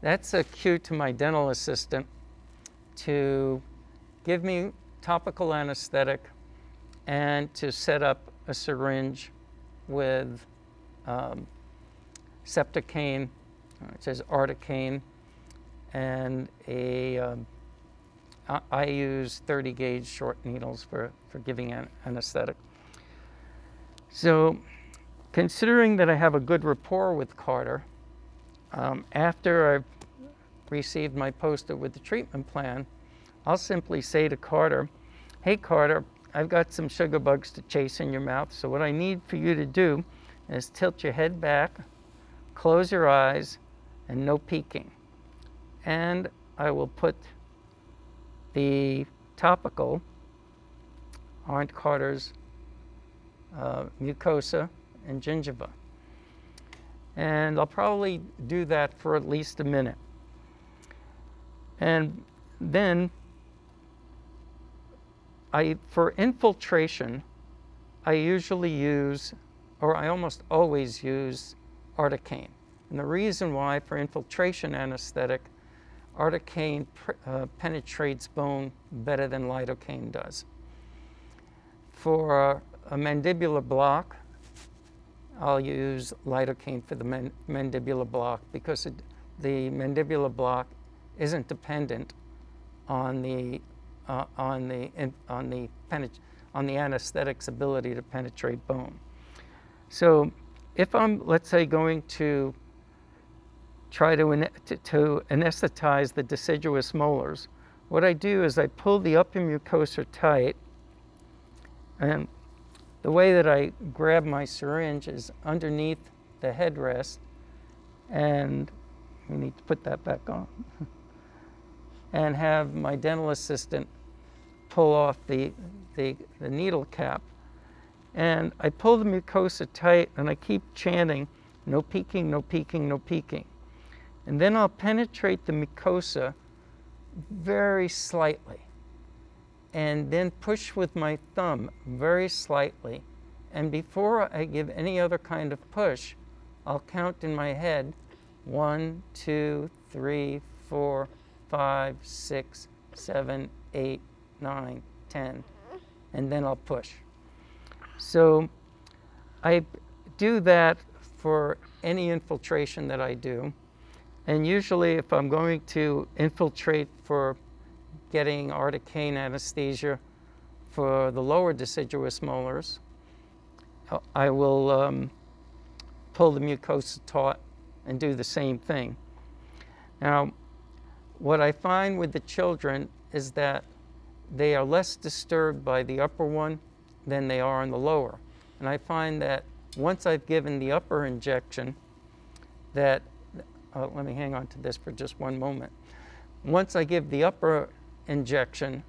S1: That's a cue to my dental assistant to give me topical anesthetic and to set up a syringe with Septocaine, it says Articaine, and a I use 30 gauge short needles for giving an anesthetic. So considering that I have a good rapport with Carter, after I've received my poster with the treatment plan, I'll simply say to Carter, hey Carter, I've got some sugar bugs to chase in your mouth, so what I need for you to do is tilt your head back, close your eyes, and no peeking. And I will put the topical on Carter's mucosa and gingiva. And I'll probably do that for at least a minute. And then for infiltration, I usually use, or I almost always use, articaine. And the reason why, for infiltration anesthetic, articaine penetrates bone better than lidocaine does. For a mandibular block, I'll use lidocaine for the mandibular block because the mandibular block isn't dependent on the anesthetic's ability to penetrate bone. So if I'm, let's say, going to try to anesthetize the deciduous molars, what I do is I pull the upper mucosa tight, and the way that I grab my syringe is underneath the headrest, and we need to put that back on, and have my dental assistant pull off the needle cap. And I pull the mucosa tight, and I keep chanting, no peeking, no peeking, no peeking. And then I'll penetrate the mucosa very slightly, and then push with my thumb very slightly. And before I give any other kind of push, I'll count in my head 1, 2, 3, 4, 5, 6, 7, 8, 9, 10, and then I'll push. So I do that for any infiltration that I do. And usually if I'm going to infiltrate for getting articaine anesthesia for the lower deciduous molars, I will pull the mucosa taut and do the same thing. Now, what I find with the children is that they are less disturbed by the upper one than they are in the lower. And I find that once I've given the upper injection, that, let me hang on to this for just one moment. Once I give the upper injection,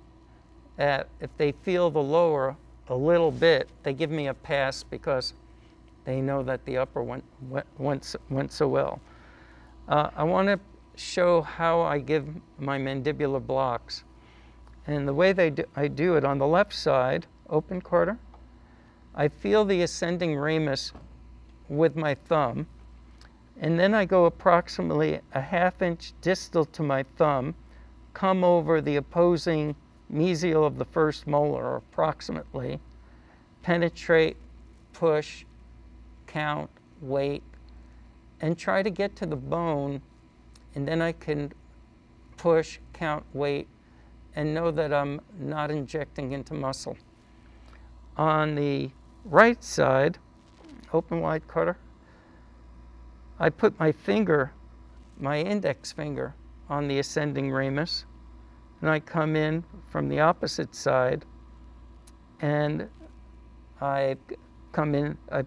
S1: if they feel the lower a little bit, they give me a pass because they know that the upper went so well. I want to show how I give my mandibular blocks. And the way I do it, on the left side, open Carter, I feel the ascending ramus with my thumb, and then I go approximately a ½ inch distal to my thumb, come over the opposing mesial of the first molar, or approximately, penetrate, push, count, wait, and try to get to the bone, and then I can push, count, wait, and know that I'm not injecting into muscle. On the right side, open wide Carter, I put my finger, my index finger, on the ascending ramus, and I come in from the opposite side, and I come in, I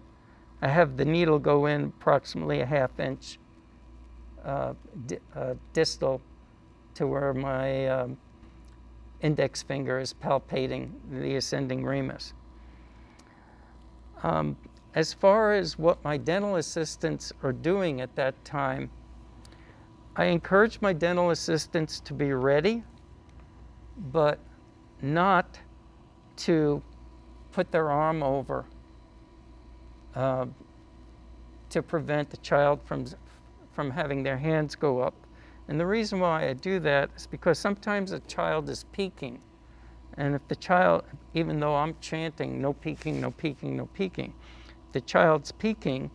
S1: have the needle go in approximately a ½ inch distal to where my index finger is palpating the ascending ramus. As far as what my dental assistants are doing at that time, I encourage my dental assistants to be ready, but not to put their arm over to prevent the child from having their hands go up. And the reason why I do that is because sometimes a child is peeking. And if the child, even though I'm chanting, no peeking, no peeking, no peeking, the child's peeking,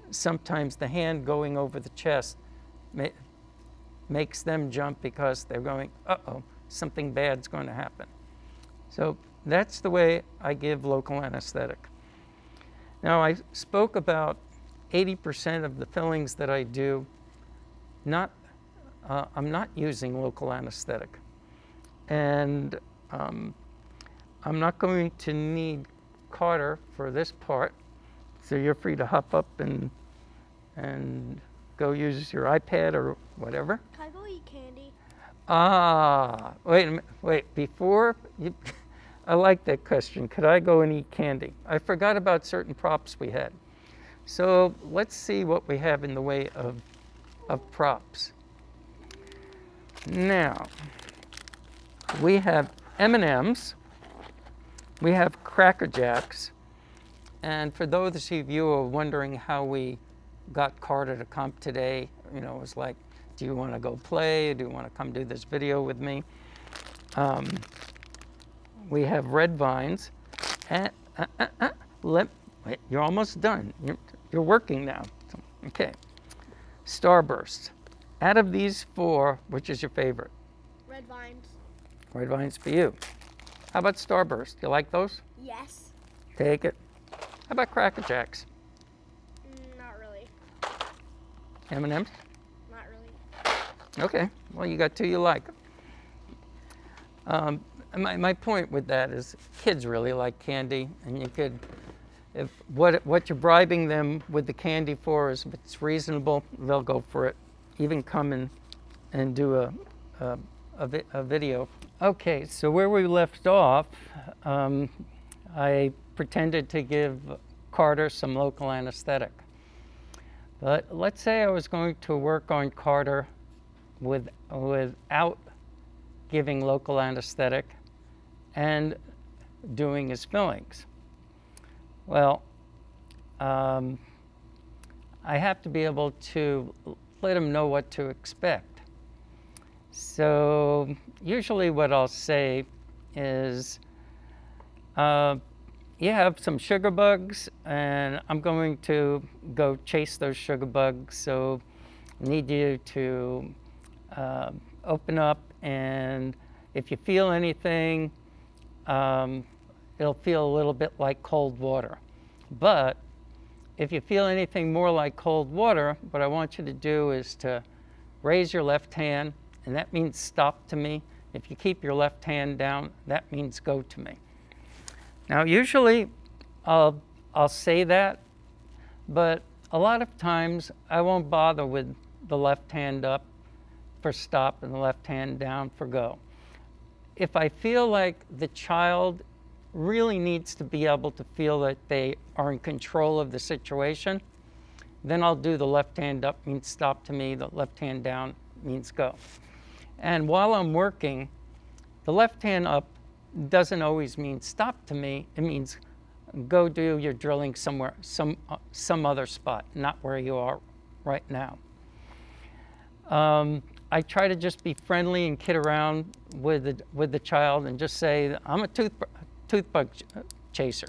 S1: sometimes the hand going over the chest makes them jump because they're going, uh-oh, something bad's going to happen. So that's the way I give local anesthetic. Now, I spoke about 80% of the fillings that I do, I'm not using local anesthetic. And I'm not going to need Carter for this part, so you're free to hop up and go use your iPad or whatever.
S3: Can I go eat candy?
S1: Wait a minute, wait, before you, I like that question. Could I go and eat candy? I forgot about certain props we had. So let's see what we have in the way of props. Now, we have M&Ms, we have Cracker Jacks, and for those of you who are wondering how we got Carter to come today, you know, it was like, do you want to go play? Do you want to come do this video with me? We have Red Vines. And, wait, you're almost done. You're working now. Okay. Starburst. Out of these four, which is your favorite?
S3: Red Vines.
S1: Red Vines for you. How about Starburst? You like those?
S3: Yes.
S1: Take it. How about Cracker Jacks?
S3: Not really.
S1: M&Ms?
S3: Not really.
S1: Okay. Well, you got two you like. My point with that is kids really like candy, and you could, if what you're bribing them with the candy for is if it's reasonable, they'll go for it. Even come and do a video. Okay, so where we left off, I pretended to give Carter some local anesthetic. But let's say I was going to work on Carter without giving local anesthetic and doing his fillings. Well, I have to be able to let him know what to expect. So usually what I'll say is, you have some sugar bugs, and I'm going to go chase those sugar bugs, so I need you to open up, and if you feel anything, it'll feel a little bit like cold water. But if you feel anything more like cold water, what I want you to do is to raise your left hand, and that means stop to me. If you keep your left hand down, that means go to me. Now, usually I'll say that, but a lot of times I won't bother with the left hand up for stop and the left hand down for go. If I feel like the child really needs to be able to feel that they are in control of the situation, then I'll do the left hand up means stop to me, the left hand down means go. And while I'm working, the left hand up doesn't always mean stop to me. It means go do your drilling somewhere, some other spot, not where you are right now. I try to just be friendly and kid around with the child and just say, I'm a tooth bug chaser.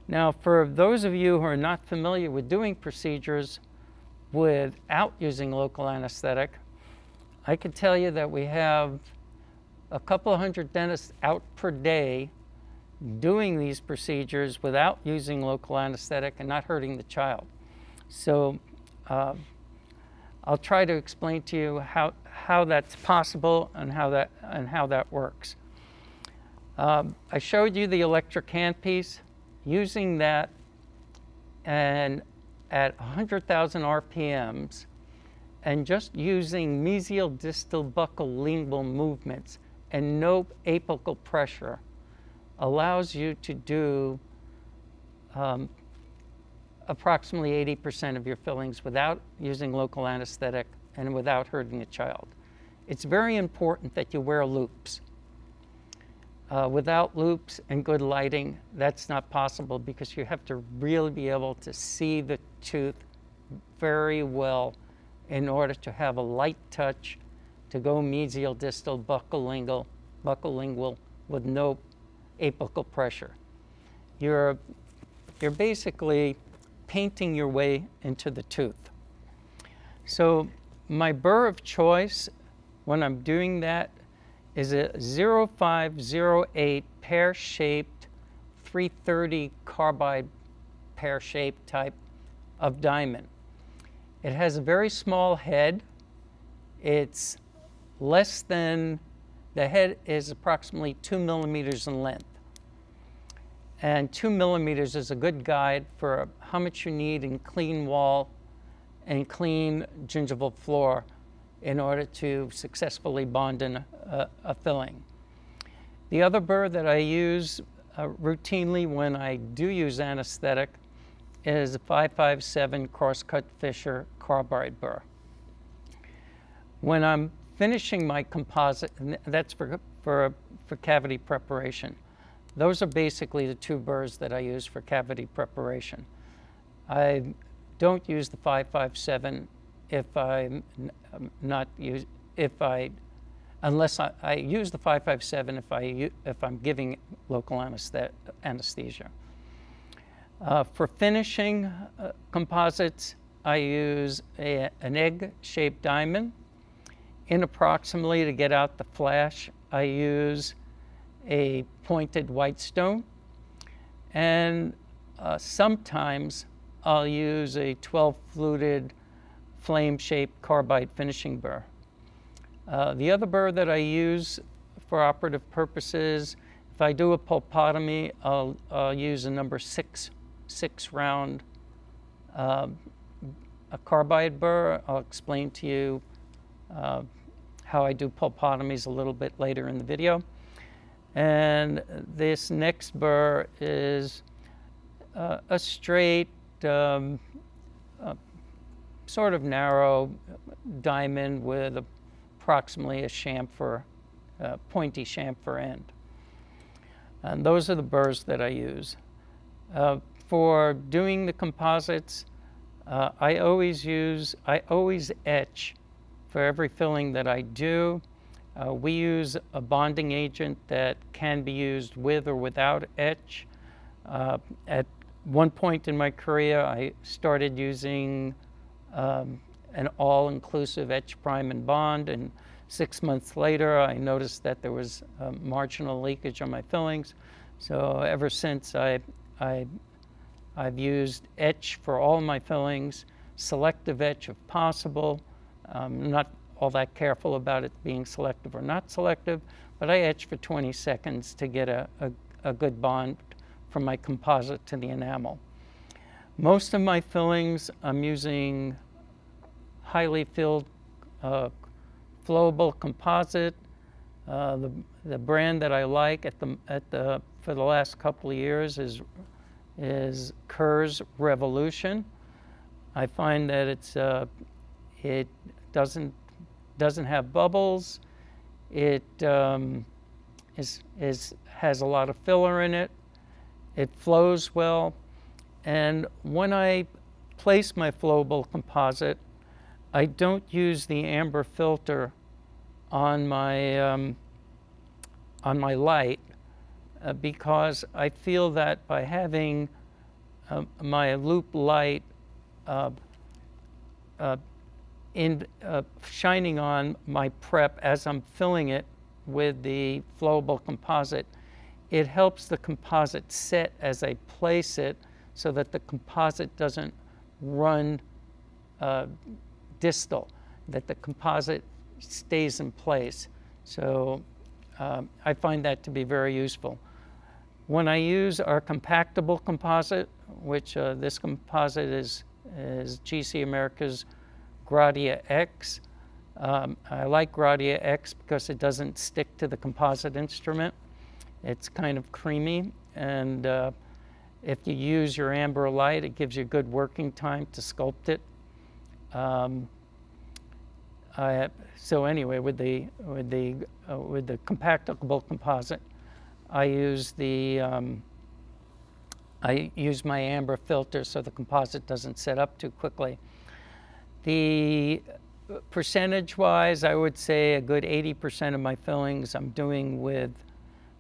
S1: Now, for those of you who are not familiar with doing procedures without using local anesthetic, I can tell you that we have a couple of hundred dentists out per day doing these procedures without using local anesthetic and not hurting the child. So I'll try to explain to you how that's possible and how that works. I showed you the electric handpiece. Using that and at 100,000 RPMs and just using mesial distal buccal lingual movements and no apical pressure allows you to do approximately 80% of your fillings without using local anesthetic and without hurting the child. It's very important that you wear loops. Without loops and good lighting, that's not possible because you have to really be able to see the tooth very well in order to have a light touch to go mesial distal buccal lingual with no apical pressure. You're basically painting your way into the tooth. So my burr of choice when I'm doing that is a 0508 pear-shaped 330 carbide pear-shaped type of diamond. It has a very small head. It's less than, the head is approximately 2 millimeters in length. And 2 millimeters is a good guide for how much you need in clean wall and clean gingival floor in order to successfully bond in a filling. The other burr that I use routinely when I do use anesthetic is a 557 crosscut Fisher carbide burr. When I'm finishing my composite, and that's for cavity preparation, those are basically the two burrs that I use for cavity preparation. I don't use the 557 if I'm not use, unless I use the 557 if I'm giving local anesthesia. For finishing composites, I use an egg-shaped diamond. Approximately to get out the flash, I use a pointed white stone, and sometimes I'll use a 12-fluted flame-shaped carbide finishing burr. The other burr that I use for operative purposes, if I do a pulpotomy, I'll use a number 6 round a carbide burr. I'll explain to you how I do pulpotomies a little bit later in the video. And this next burr is a straight, sort of narrow diamond with approximately a chamfer, pointy chamfer end. And those are the burrs that I use. For doing the composites, I always etch for every filling that I do. We use a bonding agent that can be used with or without etch. At one point in my career, I started using an all-inclusive etch, prime, and bond, and 6 months later, I noticed that there was marginal leakage on my fillings. So ever since, I've used etch for all my fillings, selective etch if possible. Not all that careful about it being selective or not selective, but I etch for 20 seconds to get a good bond from my composite to the enamel. Most of my fillings, I'm using highly filled flowable composite. The brand that I like for the last couple of years is Kerr's Revolution. I find that it doesn't have bubbles. It has a lot of filler in it. It flows well. And when I place my flowable composite, I don't use the amber filter on my light because I feel that by having my loop light shining on my prep as I'm filling it with the flowable composite, it helps the composite set as I place it so that the composite doesn't run distal, that the composite stays in place. So I find that to be very useful. When I use our compactable composite, which this composite is GC America's Gradia X. I like Gradia X because it doesn't stick to the composite instrument. It's kind of creamy, and if you use your amber light, it gives you good working time to sculpt it. So anyway, with the compactable composite, I use my amber filter so the composite doesn't set up too quickly. The percentage-wise, I would say a good 80% of my fillings I'm doing with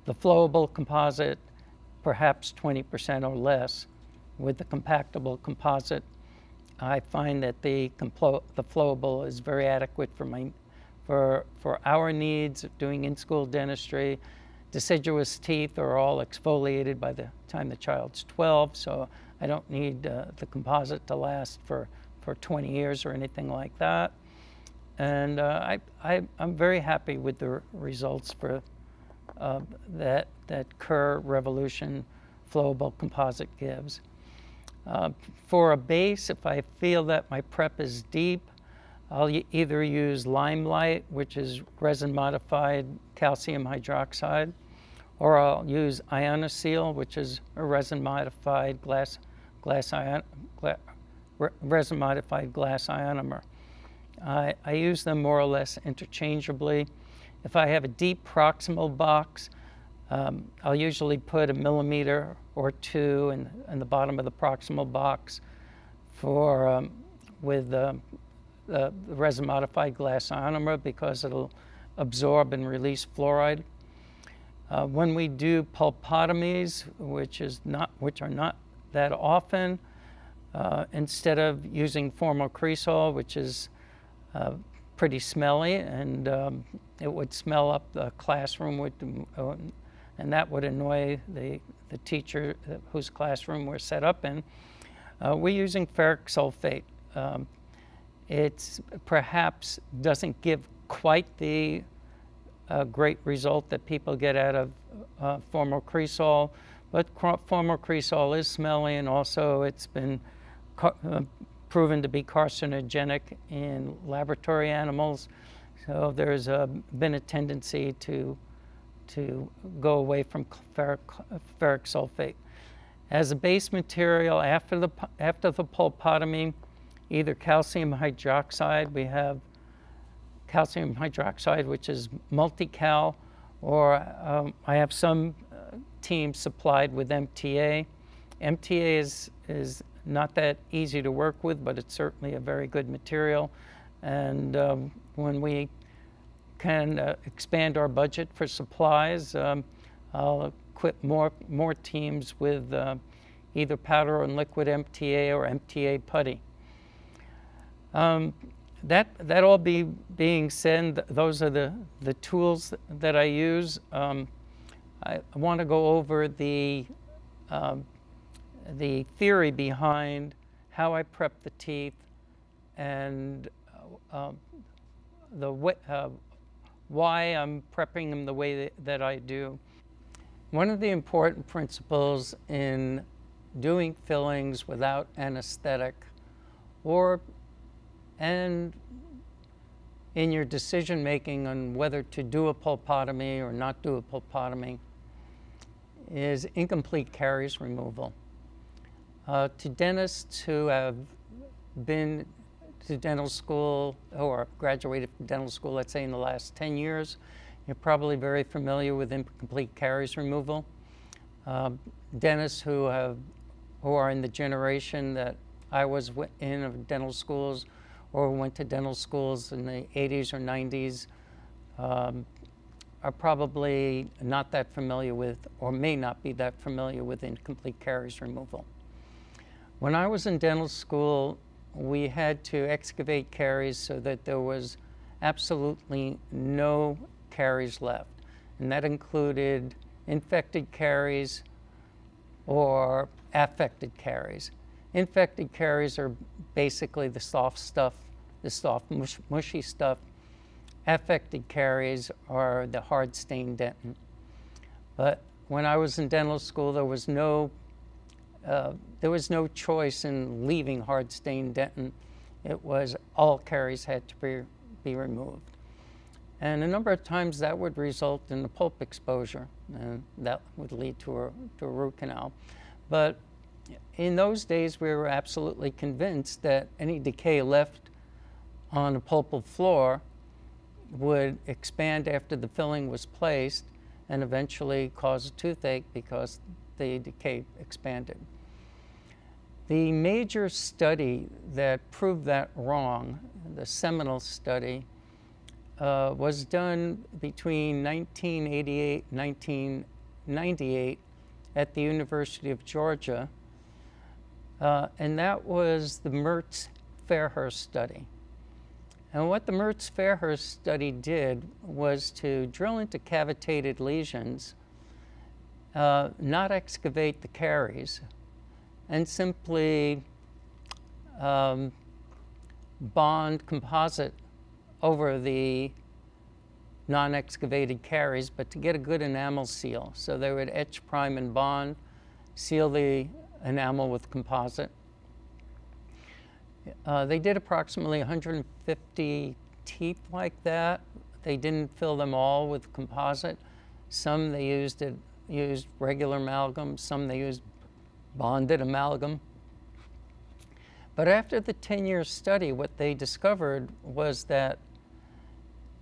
S1: the flowable composite, perhaps 20% or less with the compactable composite. I find that the flowable is very adequate for our needs of doing in-school dentistry. Deciduous teeth are all exfoliated by the time the child's 12, so I don't need the composite to last for 20 years or anything like that. And I'm very happy with the results for that Kerr Revolution flowable composite gives. For a base, if I feel that my prep is deep, I'll either use Limelight, which is resin-modified calcium hydroxide, or I'll use Ionoseal, which is a resin-modified resin-modified glass ionomer. I use them more or less interchangeably. If I have a deep proximal box, I'll usually put 1 millimeter or 2 in the bottom of the proximal box with the resin-modified glass ionomer, because it'll absorb and release fluoride. When we do pulpotomies, which are not that often, instead of using formal cresol, which is pretty smelly, and it would smell up the classroom, and that would annoy the teacher whose classroom we're set up in, we're using ferric sulfate. It perhaps doesn't give quite the great result that people get out of formal cresol, but formal cresol is smelly, and also it's been proven to be carcinogenic in laboratory animals. So there's been a tendency to go away from ferric sulfate. As a base material, after the pulpotomy, either calcium hydroxide, we have calcium hydroxide, which is multi-cal, or I have some teams supplied with MTA. MTA is not that easy to work with, but it's certainly a very good material. And when we can expand our budget for supplies, I'll equip more teams with either powder and liquid MTA or MTA putty. That all being said, those are the tools that I use. I want to go over the theory behind how I prep the teeth and why I'm prepping them the way that I do. One of the important principles in doing fillings without anesthetic, and in your decision making on whether to do a pulpotomy or not do a pulpotomy, is incomplete caries removal. To dentists who have been to dental school or graduated from dental school, let's say in the last 10 years, you're probably very familiar with incomplete caries removal. Dentists who are in the generation that I was in of dental schools, or went to dental schools in the 80s or 90s, are probably not that familiar with, or may not be that familiar with, incomplete caries removal. When I was in dental school, we had to excavate caries so that there was absolutely no caries left. And that included infected caries or affected caries. Infected caries are basically the soft stuff, the soft, mushy stuff. Affected caries are the hard stained dentin. But when I was in dental school, there was no choice in leaving hard stained dentin. It was all caries had to be removed. And a number of times that would result in a pulp exposure, and that would lead to a root canal. But in those days, we were absolutely convinced that any decay left on a pulpal floor would expand after the filling was placed and eventually cause a toothache because the decay expanded. The major study that proved that wrong, the seminal study, was done between 1988 and 1998 at the University of Georgia. and that was the Mertz-Fairhurst study. And what the Mertz-Fairhurst study did was to drill into cavitated lesions, not excavate the caries, and simply bond composite over the non-excavated caries, but to get a good enamel seal. So they would etch, prime, and bond, seal the enamel with composite. They did approximately 150 teeth like that. They didn't fill them all with composite. Some they used regular amalgam, some they used bonded amalgam. But after the 10-year study, what they discovered was that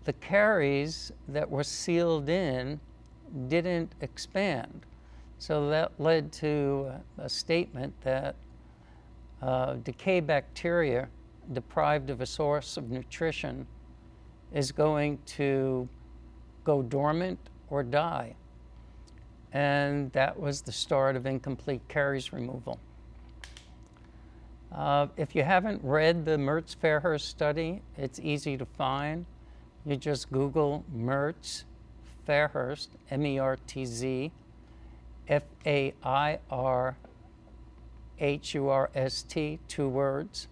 S1: the caries that were sealed in didn't expand. So that led to a statement that decay bacteria deprived of a source of nutrition is going to go dormant or die. And that was the start of incomplete caries removal. If you haven't read the Mertz-Fairhurst study, it's easy to find. You just Google Mertz-Fairhurst, M-E-R-T-Z, F-A-I-R-H-U-R-S-T, 2 words.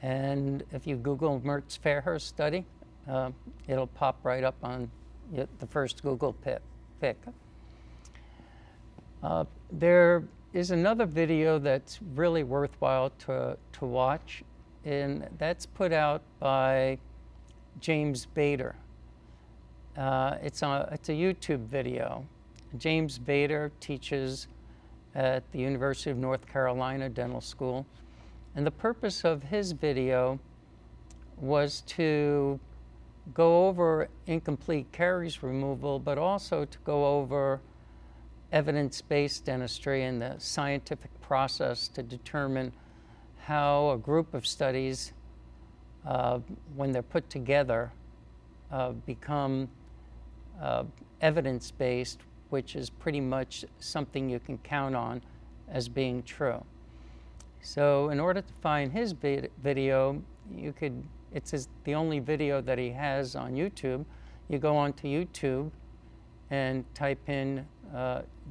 S1: And if you Google Mertz-Fairhurst study, it'll pop right up on the first Google pick. There is another video that's really worthwhile to watch, and that's put out by James Bader. It's a YouTube video. James Bader teaches at the University of North Carolina Dental School, and the purpose of his video was to go over incomplete caries removal, but also to go over evidence-based dentistry and the scientific process to determine how a group of studies, when they're put together, become evidence-based, which is pretty much something you can count on as being true. So in order to find his video, it's the only video that he has on YouTube. You go onto YouTube and type in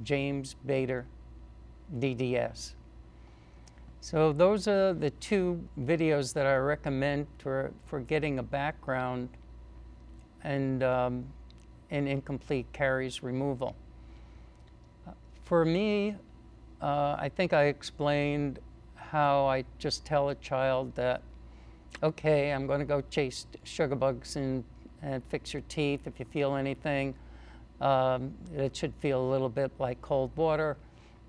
S1: James Bader DDS. So those are the 2 videos that I recommend for getting a background and in incomplete caries removal. For me, I think I explained how I just tell a child that, okay, I'm going to go chase sugar bugs and fix your teeth. If you feel anything, it should feel a little bit like cold water.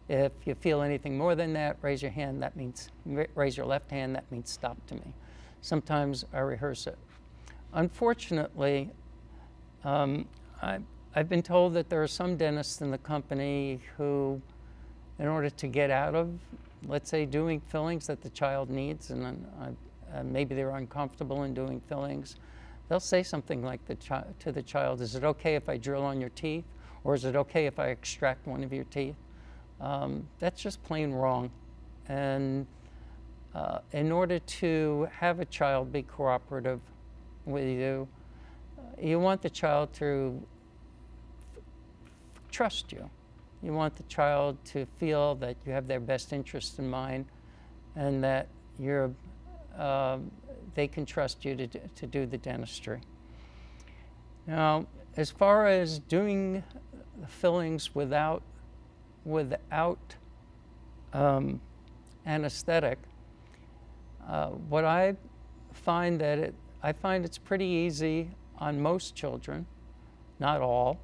S1: If you feel anything more than that, raise your hand. That means, raise your left hand. That means stop to me. Sometimes I rehearse it. Unfortunately, I've been told that there are some dentists in the company who, in order to get out of, let's say, doing fillings that the child needs, and maybe they're uncomfortable in doing fillings, they'll say something like to the child, is it okay if I drill on your teeth? Or is it okay if I extract one of your teeth? That's just plain wrong. And in order to have a child be cooperative with you, you want the child to trust you. You want the child to feel that you have their best interest in mind and that they can trust you to do the dentistry. Now, as far as doing the fillings without anesthetic, what I find it's pretty easy on most children, not all,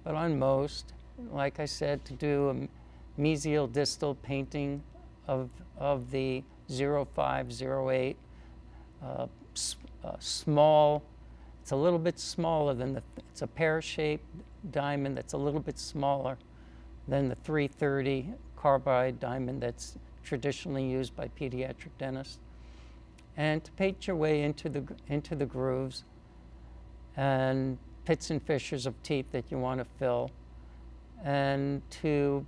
S1: but on most, like I said, to do a mesial distal painting of the 0.5, 0.8, small. It's a little bit smaller than it's a pear-shaped diamond that's a little bit smaller than the 330 carbide diamond that's traditionally used by pediatric dentists. And to paint your way into the grooves and pits and fissures of teeth that you want to fill, and to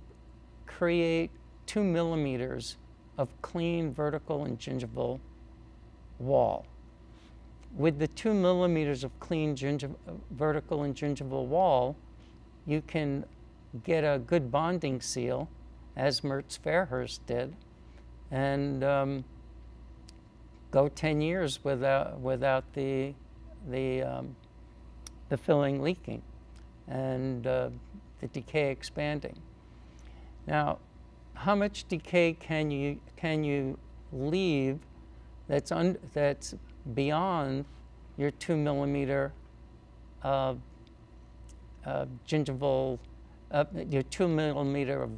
S1: create 2 millimeters of clean vertical and gingival wall. With the 2 millimeters of clean vertical and gingival wall, you can get a good bonding seal, as Mertz Fairhurst did, and go 10 years without the filling leaking and the decay expanding. Now, how much decay can you leave that's beyond your 2 millimeter gingival, your 2 millimeter of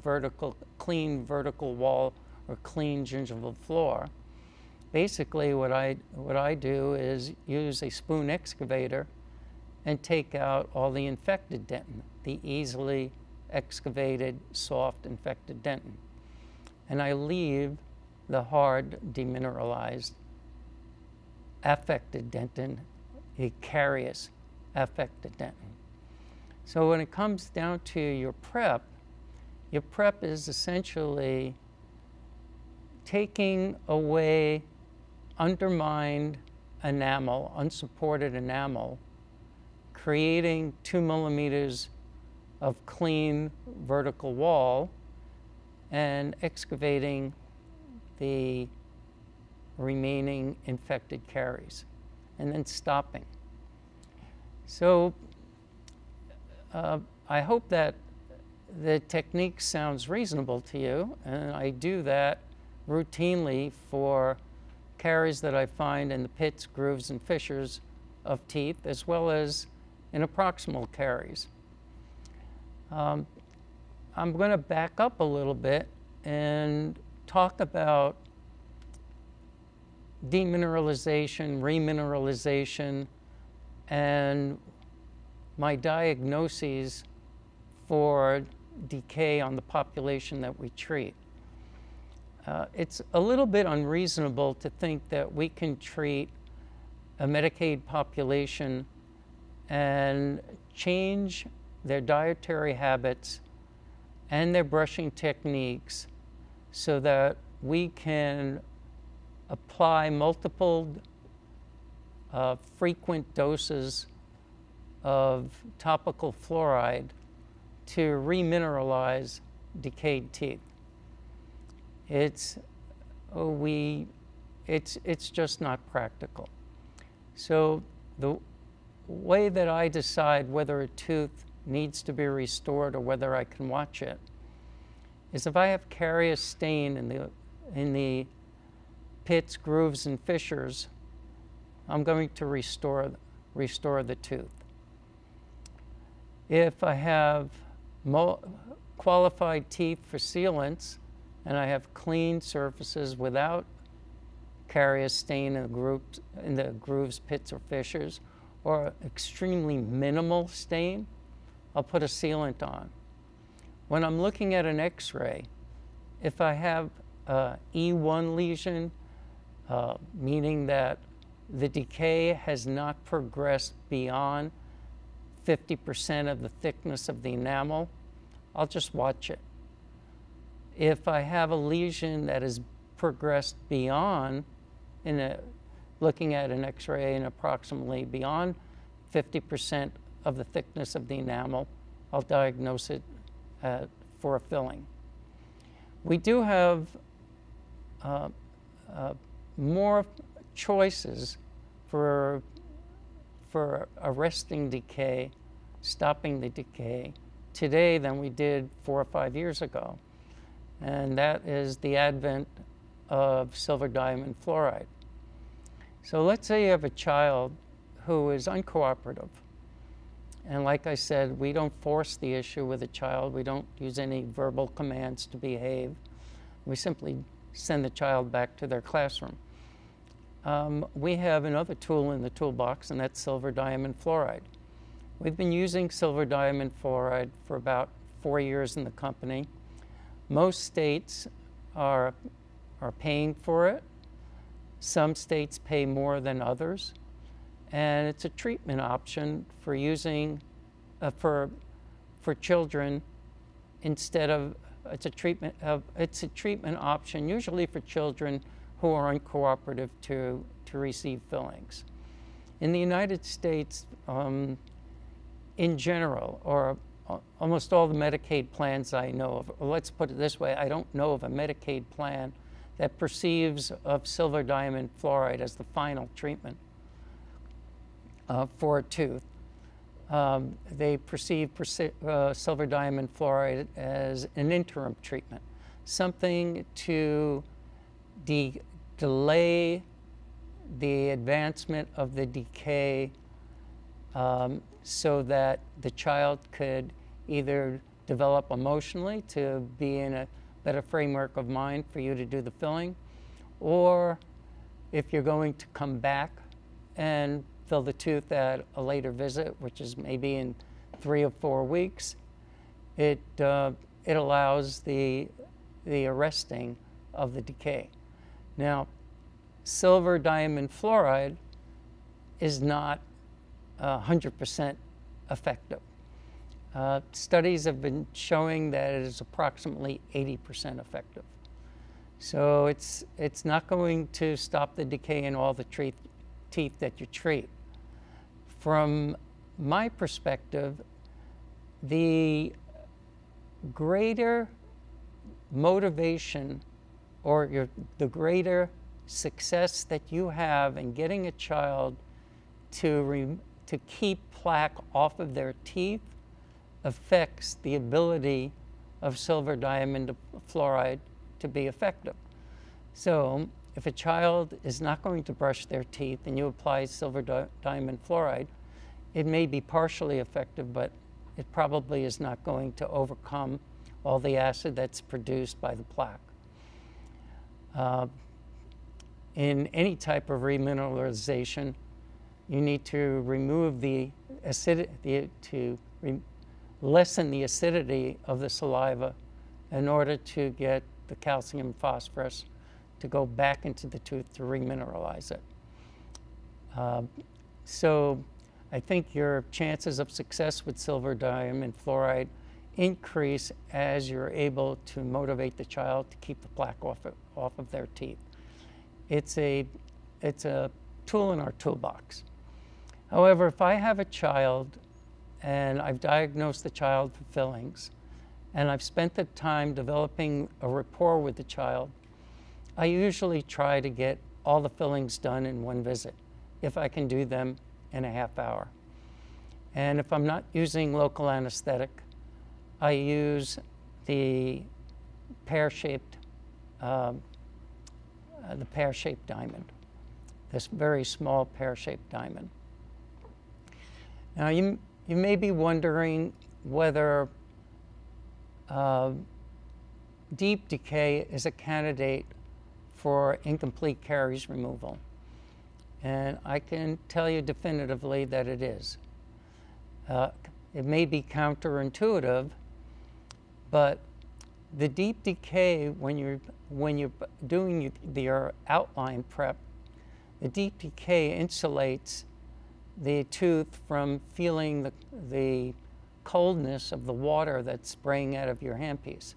S1: clean vertical wall or clean gingival floor? Basically, what I do is use a spoon excavator and take out all the infected dentin, the easily excavated, soft, infected dentin. And I leave the hard, demineralized, affected dentin, a carious affected dentin. So when it comes down to your prep is essentially taking away undermined enamel, unsupported enamel, creating 2 millimeters of clean vertical wall, and excavating the remaining infected caries, and then stopping. So I hope that the technique sounds reasonable to you, and I do that routinely for caries that I find in the pits, grooves, and fissures of teeth, as well as in proximal caries. I'm going to back up a little bit and talk about demineralization, remineralization, and my diagnoses for decay on the population that we treat. It's a little bit unreasonable to think that we can treat a Medicaid population and change their dietary habits and their brushing techniques so that we can apply multiple frequent doses of topical fluoride to remineralize decayed teeth. It's just not practical. So the way that I decide whether a tooth needs to be restored or whether I can watch it is if I have carious stain in the pits, grooves, and fissures, I'm going to restore the tooth. If I have qualified teeth for sealants and I have clean surfaces without carious stain in the grooves, pits, or fissures, or extremely minimal stain, I'll put a sealant on. When I'm looking at an X-ray, if I have E1 lesion, meaning that the decay has not progressed beyond 50% of the thickness of the enamel, I'll just watch it. If I have a lesion that has progressed beyond, looking at an X-ray and approximately beyond 50% of the thickness of the enamel, I'll diagnose it for a filling. We do have more choices for arresting decay, stopping the decay today than we did 4 or 5 years ago. And that is the advent of silver diamond fluoride. So let's say you have a child who is uncooperative. And like I said, we don't force the issue with a child. We don't use any verbal commands to behave. We simply send the child back to their classroom. We have another tool in the toolbox, and that's silver diamond fluoride. We've been using silver diamond fluoride for about 4 years in the company. Most states are paying for it. Some states pay more than others. And it's a treatment option for using, for children instead of it's a treatment option usually for children who are uncooperative to receive fillings. In the United States, in general, or almost all the Medicaid plans I know of, or let's put it this way, I don't know of a Medicaid plan that perceives of silver diamond fluoride as the final treatment for a tooth. They perceive silver diamond fluoride as an interim treatment, something to delay the advancement of the decay so that the child could either develop emotionally to be in a better framework of mind for you to do the filling, or if you're going to come back and fill the tooth at a later visit, which is maybe in 3 or 4 weeks, it allows the arresting of the decay. Now, silver diamond fluoride is not 100% effective. Studies have been showing that it is approximately 80% effective. So it's not going to stop the decay in all the teeth that you treat. From my perspective, the greater motivation or the greater success that you have in getting a child to keep plaque off of their teeth affects the ability of silver diamond fluoride to be effective. So if a child is not going to brush their teeth and you apply silver diamond fluoride, it may be partially effective, but it probably is not going to overcome all the acid that's produced by the plaque. In any type of remineralization, you need to remove the acidity, lessen the acidity of the saliva in order to get the calcium and phosphorus to go back into the tooth to remineralize it. So I think your chances of success with silver diamond fluoride increase as you're able to motivate the child to keep the plaque off of their teeth. It's a tool in our toolbox. However, if I have a child and I've diagnosed the child for fillings, and I've spent the time developing a rapport with the child, I usually try to get all the fillings done in one visit, if I can do them in a half hour. And if I'm not using local anesthetic, I use the pear-shaped diamond, this very small pear-shaped diamond. Now, you may be wondering whether deep decay is a candidate for incomplete caries removal. And I can tell you definitively that it is. It may be counterintuitive, but the deep decay, when you're doing your outline prep, the deep decay insulates the tooth from feeling the coldness of the water that's spraying out of your handpiece.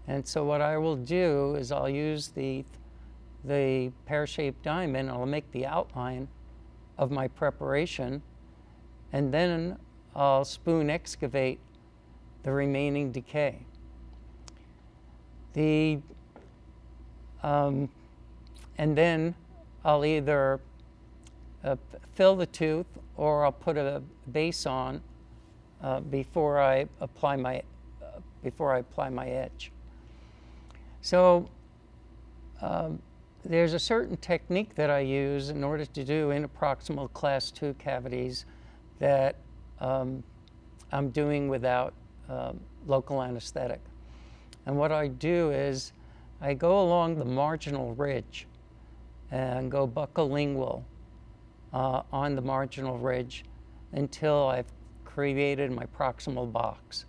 S1: And so what I will do is I'll use the pear-shaped diamond, I'll make the outline of my preparation, and then I'll spoon excavate the remaining decay. And then I'll either fill the tooth or I'll put a base on before I apply my edge. So there's a certain technique that I use in order to do interproximal class 2 cavities that I'm doing without local anesthetic. And what I do is I go along the marginal ridge and go buccolingual on the marginal ridge until I've created my proximal box.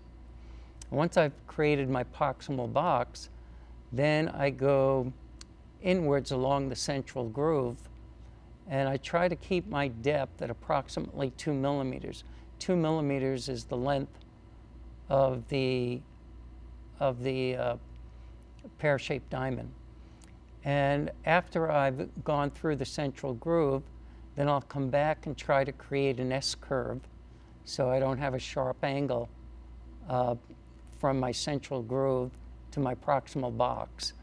S1: Once I've created my proximal box, then I go inwards along the central groove, and I try to keep my depth at approximately 2 millimeters. 2 millimeters is the length of the pear-shaped diamond. And after I've gone through the central groove, then I'll come back and try to create an S-curve so I don't have a sharp angle from my central groove to my proximal box.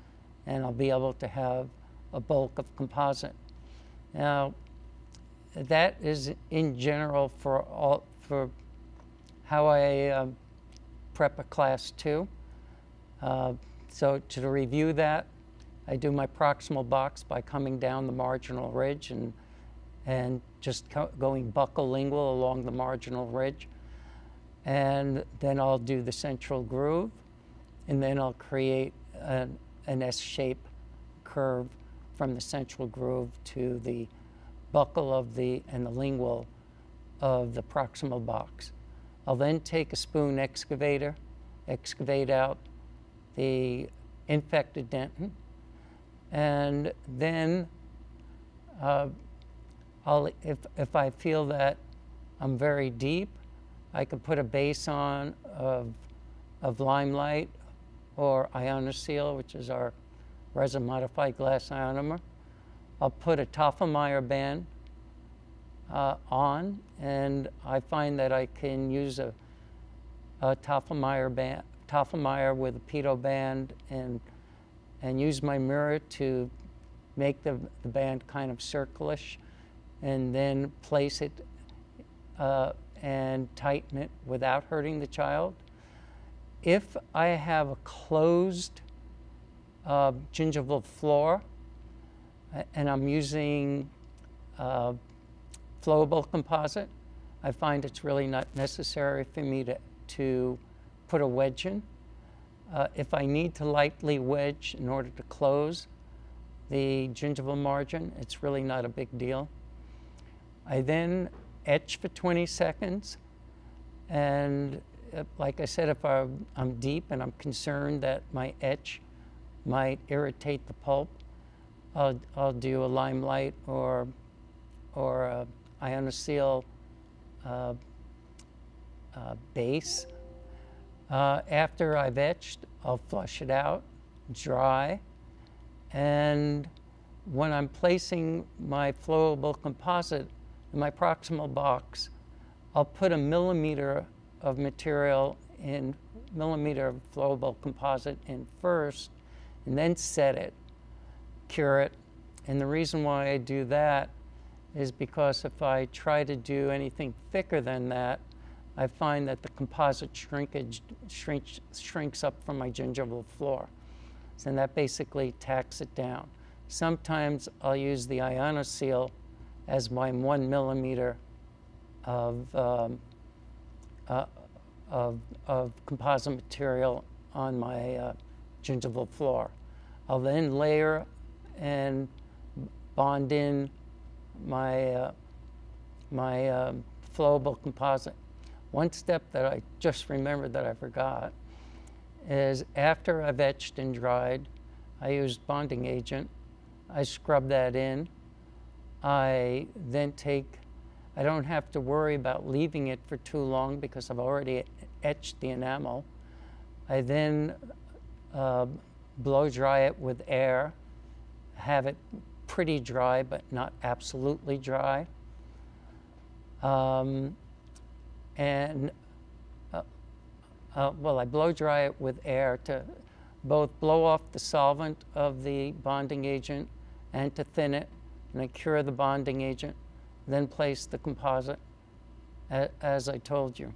S1: And I'll be able to have a bulk of composite. Now, that is in general for how I prep a class 2. So to review that, I do my proximal box by coming down the marginal ridge and just going buccal lingual along the marginal ridge. And then I'll do the central groove, and then I'll create an S-shape curve from the central groove to the buccal and the lingual of the proximal box. I'll then take a spoon excavator, excavate out the infected dentin, and then if I feel that I'm very deep, I could put a base on of limelight or ionoseal, which is our resin modified glass ionomer. I'll put a Toffelmeyer band on, and I find that I can use a Toffelmeyer with a pitot band and use my mirror to make the band kind of circlish, and then place it and tighten it without hurting the child. If I have a closed gingival floor and I'm using flowable composite, I find it's really not necessary for me to put a wedge in. If I need to lightly wedge in order to close the gingival margin, it's really not a big deal. I then etch for 20 seconds, and like I said, if I'm deep and I'm concerned that my etch might irritate the pulp, I'll do a limelight or a ionoseal base. After I've etched, I'll flush it out, dry, and when I'm placing my flowable composite in my proximal box, I'll put a millimeter of material in, millimeter of flowable composite in first, and then set it, cure it. And the reason why I do that is because if I try to do anything thicker than that, I find that the composite shrinkage shrinks up from my gingival floor. So that basically tacks it down. Sometimes I'll use the ionoseal as my 1 millimeter of composite material on my gingival floor. I'll then layer and bond in my flowable composite. One step that I just remembered that I forgot is after I've etched and dried, I used bonding agent. I scrub that in. I then I don't have to worry about leaving it for too long because I've already etched the enamel. I then blow dry it with air, have it pretty dry but not absolutely dry. Well, I blow dry it with air to both blow off the solvent of the bonding agent and to thin it, and I cure the bonding agent, then place the composite as I told you.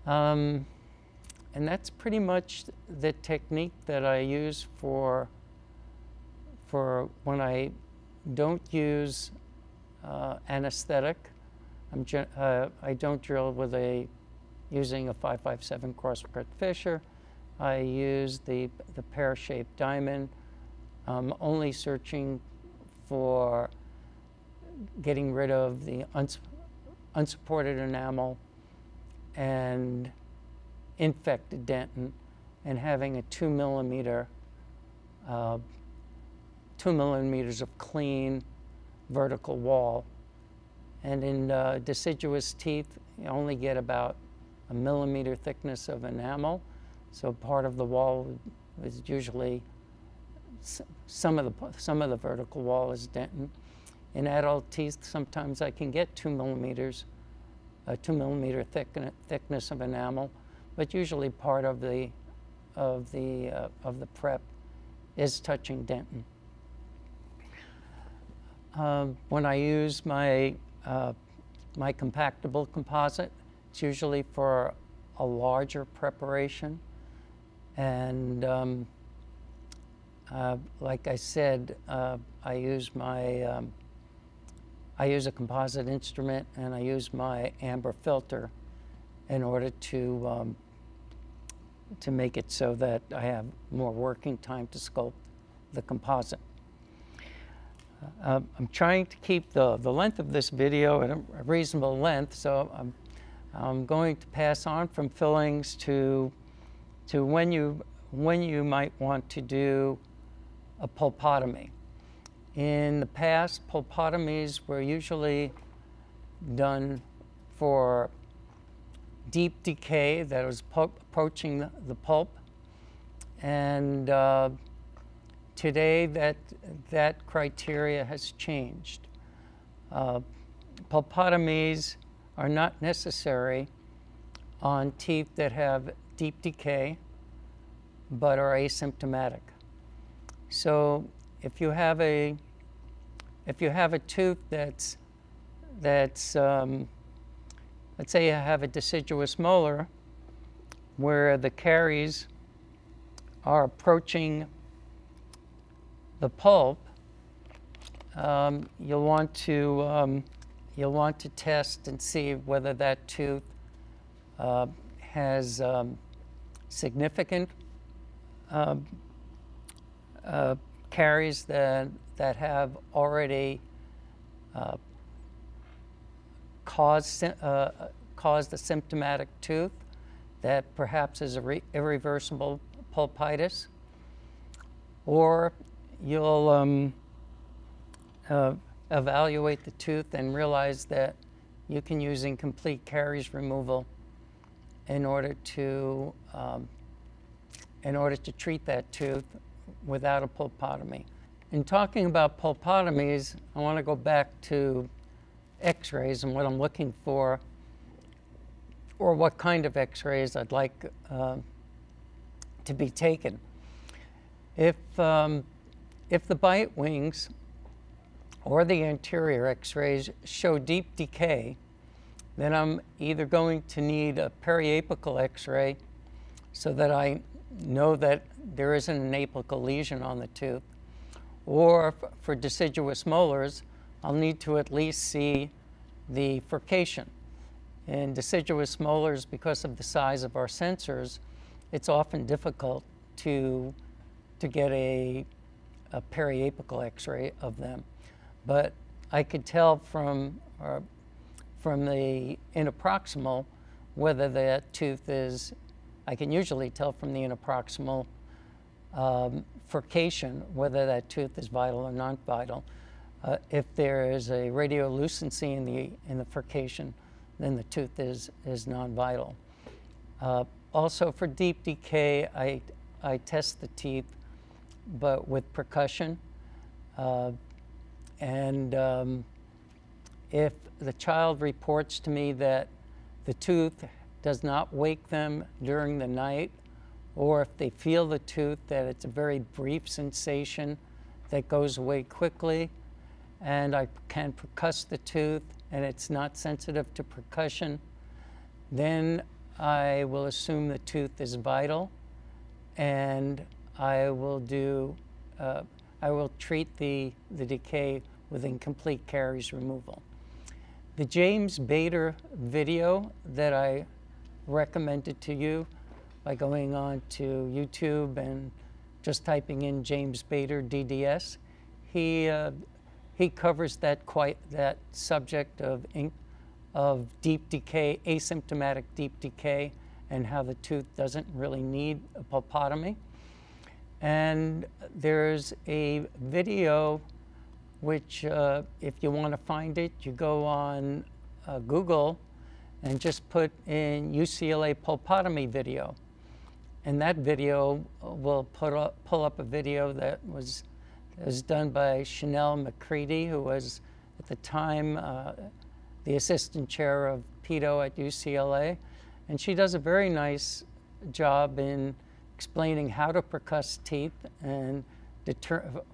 S1: And that's pretty much the technique that I use for when I don't use anesthetic. I don't drill with using a 557 crosscut Fisher. I use the pear-shaped diamond. I'm only searching for getting rid of the unsupported enamel and infected dentin, and having a 2 millimeters of clean vertical wall. And in deciduous teeth, you only get about a millimeter thickness of enamel. So part of the wall is usually, some of the vertical wall is dentin. In adult teeth, sometimes I can get 2 millimeters, 2 millimeter thickness of enamel, but usually part of the prep is touching dentin. When I use my my compactable composite, it's usually for a larger preparation, and like I said, I use a composite instrument, and I use my amber filter in order to make it so that I have more working time to sculpt the composite. I'm trying to keep the length of this video at a reasonable length, so I'm going to pass on from fillings to when you might want to do a pulpotomy. In the past, pulpotomies were usually done for deep decay that was approaching the pulp, and today that criteria has changed. Pulpotomies are not necessary on teeth that have deep decay but are asymptomatic. So if you have a tooth that's let's say you have a deciduous molar where the caries are approaching the pulp, you'll want to test and see whether that tooth has significant caries that have already caused a symptomatic tooth that perhaps is irreversible pulpitis, or you'll evaluate the tooth and realize that you can use incomplete caries removal in order to treat that tooth without a pulpotomy. In talking about pulpotomies, I want to go back to X-rays and what I'm looking for, or what kind of X-rays I'd like to be taken. If the bite wings or the anterior X-rays show deep decay, then I'm either going to need a periapical X-ray so that I know that there isn't an apical lesion on the tooth, or for deciduous molars, I'll need to at least see the furcation. In deciduous molars, because of the size of our sensors, it's often difficult to get a periapical X-ray of them. But I could tell from the interproximal whether that tooth is, I can usually tell from the interproximal furcation whether that tooth is vital or non-vital. If there is a radiolucency in the furcation, then the tooth is non-vital. Also for deep decay, I test the teeth, but with percussion. If the child reports to me that the tooth does not wake them during the night, or if they feel the tooth that it's a very brief sensation that goes away quickly, and I can percuss the tooth and it's not sensitive to percussion, then I will assume the tooth is vital, and I will treat the decay with incomplete caries removal. The James Bader video that I recommended to you by going on to YouTube and just typing in James Bader DDS, he covers that subject of deep decay, asymptomatic deep decay, and how the tooth doesn't really need a pulpotomy. And there's a video which, if you want to find it, you go on Google and just put in UCLA pulpotomy video. in that video, we'll pull up a video that was done by Chanel McCready, who was at the time the assistant chair of pedo at UCLA. And she does a very nice job in explaining how to percuss teeth and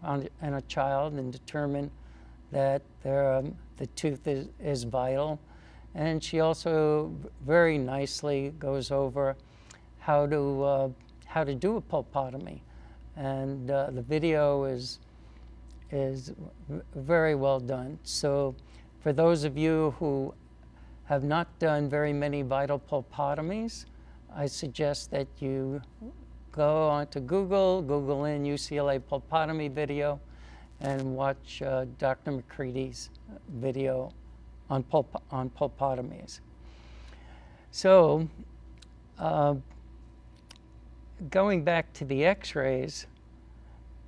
S1: on a child and determine that the tooth is vital. And she also very nicely goes over how to do a pulpotomy. And the video is very well done. So for those of you who have not done very many vital pulpotomies, I suggest that you go onto Google in UCLA pulpotomy video, and watch Dr. McCready's video on pulpotomies. So going back to the x-rays,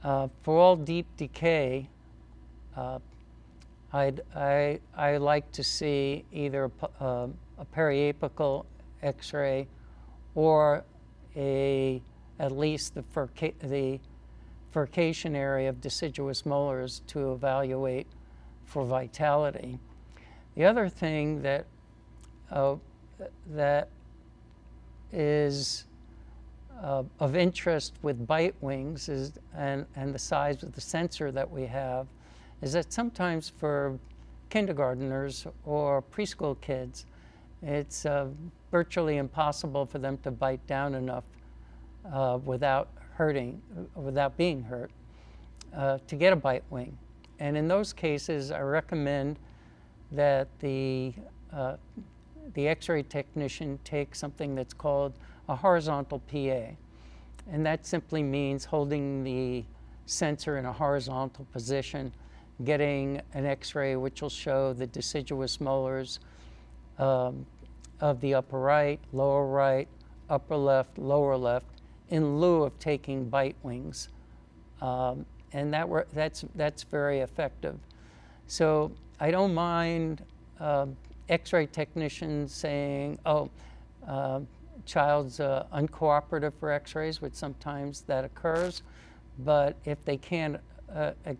S1: for all deep decay, I like to see either a periapical x-ray or at least the furcation area of deciduous molars to evaluate for vitality. The other thing that is of interest with bite wings is, and the size of the sensor that we have, is that sometimes for kindergarteners or preschool kids, it's virtually impossible for them to bite down enough without being hurt, to get a bite wing. And in those cases, I recommend that the x-ray technician take something that's called a horizontal PA. And that simply means holding the sensor in a horizontal position, getting an x-ray which will show the deciduous molars of the upper right, upper left, lower left, in lieu of taking bite wings. And that's very effective. So I don't mind x-ray technicians saying, oh, child's uncooperative for x-rays, which sometimes that occurs, but if they can't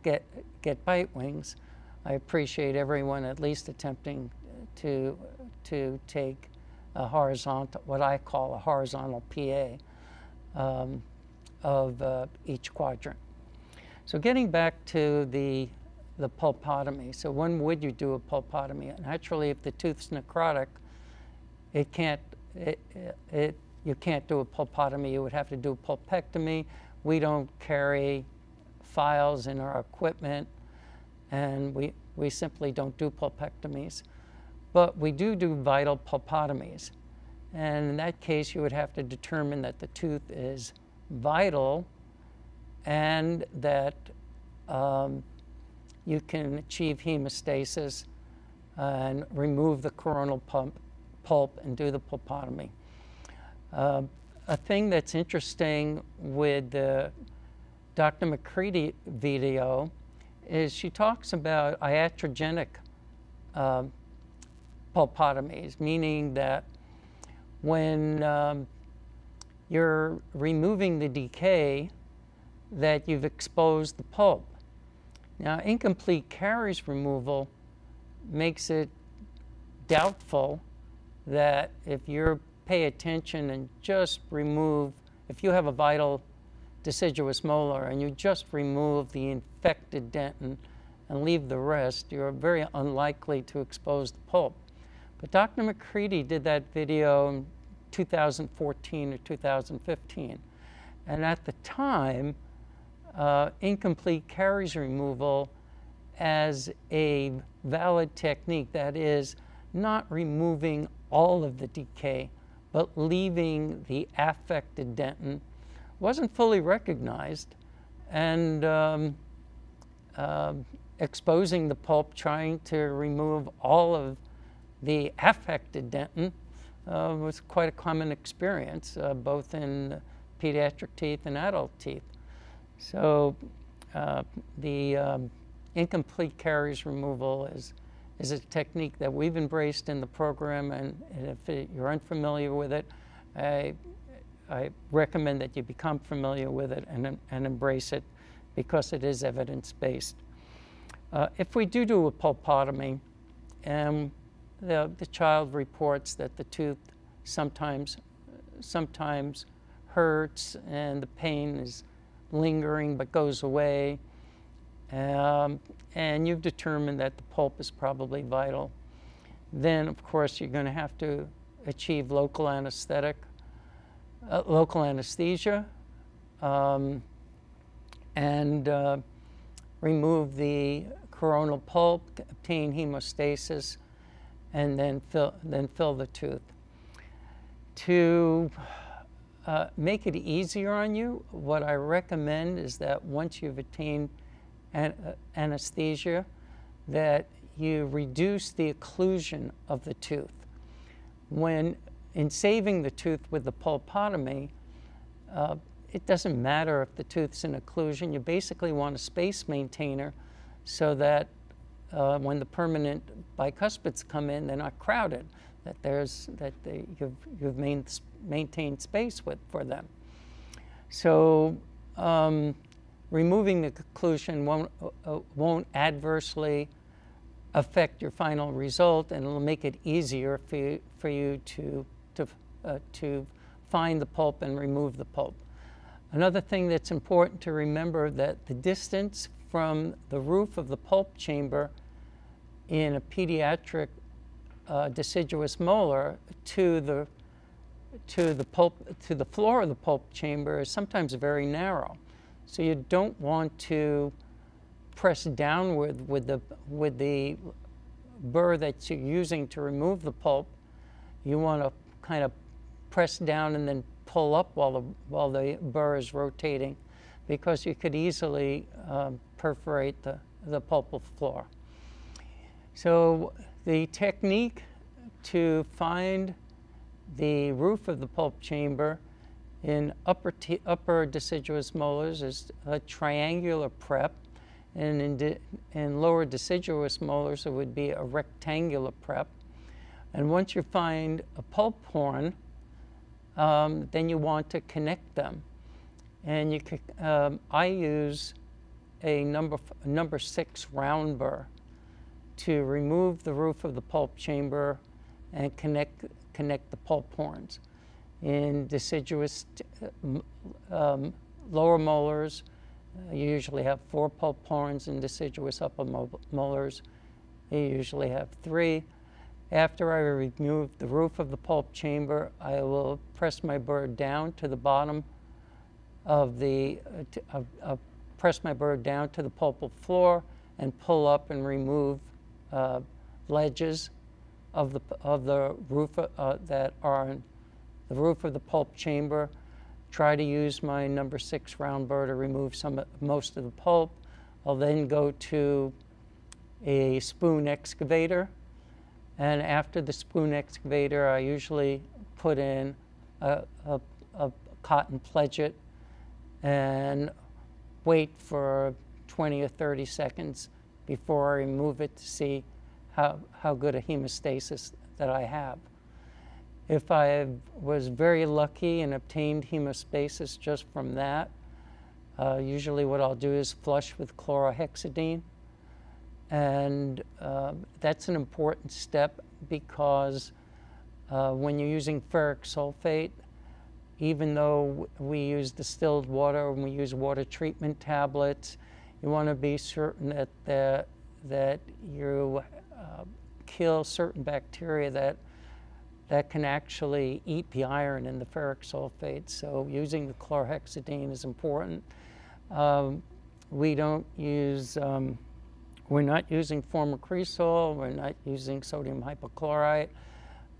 S1: get bite wings, I appreciate everyone at least attempting to take a horizontal, what I call a horizontal PA of each quadrant. So getting back to the pulpotomy. So when would you do a pulpotomy? Naturally, if the tooth's necrotic, you can't do a pulpotomy. You would have to do a pulpectomy. We don't carry files in our equipment, and we simply don't do pulpectomies. But we do vital pulpotomies. And in that case, you would have to determine that the tooth is vital and that you can achieve hemostasis and remove the coronal pulp and do the pulpotomy. A thing that's interesting with the Dr. McCready video is she talks about iatrogenic pulpotomies, meaning that when you're removing the decay, that you've exposed the pulp. Now, incomplete caries removal makes it doubtful that if you pay attention and just remove, if you have a vital deciduous molar and you just remove the infected dentin and leave the rest, you're very unlikely to expose the pulp. But Dr. McCready did that video in 2014 or 2015. And at the time, incomplete caries removal as a valid technique, that is, not removing all of the decay, but leaving the affected dentin, wasn't fully recognized. And exposing the pulp, trying to remove all of the affected dentin was quite a common experience, both in pediatric teeth and adult teeth. So the incomplete caries removal is a technique that we've embraced in the program, and if you're unfamiliar with it, I I recommend that you become familiar with it and embrace it because it is evidence-based. If we do a pulpotomy and the child reports that the tooth sometimes hurts and the pain is lingering but goes away, and you've determined that the pulp is probably vital, then of course you're going to have to achieve local anesthesia, and remove the coronal pulp, obtain hemostasis, and then fill the tooth. To make it easier on you, what I recommend is that once you've attained anesthesia, that you reduce the occlusion of the tooth. When in saving the tooth with the pulpotomy, it doesn't matter if the tooth's in occlusion. You basically want a space maintainer so that when the permanent bicuspids come in, they're not crowded, that you've maintained space for them. So removing the occlusion won't adversely affect your final result, and it'll make it easier for you to find the pulp and remove the pulp. Another thing that's important to remember, that the distance from the roof of the pulp chamber in a pediatric deciduous molar to the floor of the pulp chamber is sometimes very narrow. So you don't want to press downward with the burr that you're using to remove the pulp. You want to kind of press down and then pull up while the burr is rotating, because you could easily perforate the pulpal floor. So the technique to find the roof of the pulp chamber in upper deciduous molars is a triangular prep, and in lower deciduous molars it would be a rectangular prep. And once you find a pulp horn, then you want to connect them. And you can, I use a number 6 round burr to remove the roof of the pulp chamber and connect the pulp horns. In deciduous lower molars, you usually have 4 pulp horns. In deciduous upper molars, you usually have 3. After I remove the roof of the pulp chamber, I will press my burr down to the bottom of the, press my burr down to the pulpal floor and pull up and remove ledges of the roof that are on the roof of the pulp chamber. Try to use my number 6 round burr to remove most of the pulp. I'll then go to a spoon excavator, and after the spoon excavator, I usually put in a cotton pledget and wait for 20 or 30 seconds before I remove it to see how good a hemostasis that I have. If I was very lucky and obtained hemostasis just from that, usually what I'll do is flush with chlorhexidine. And that's an important step, because when you're using ferric sulfate, even though we use distilled water and we use water treatment tablets, you want to be certain that you kill certain bacteria that can actually eat the iron in the ferric sulfate. So using the chlorhexidine is important. We don't use we're not using formicresol, we're not using sodium hypochlorite,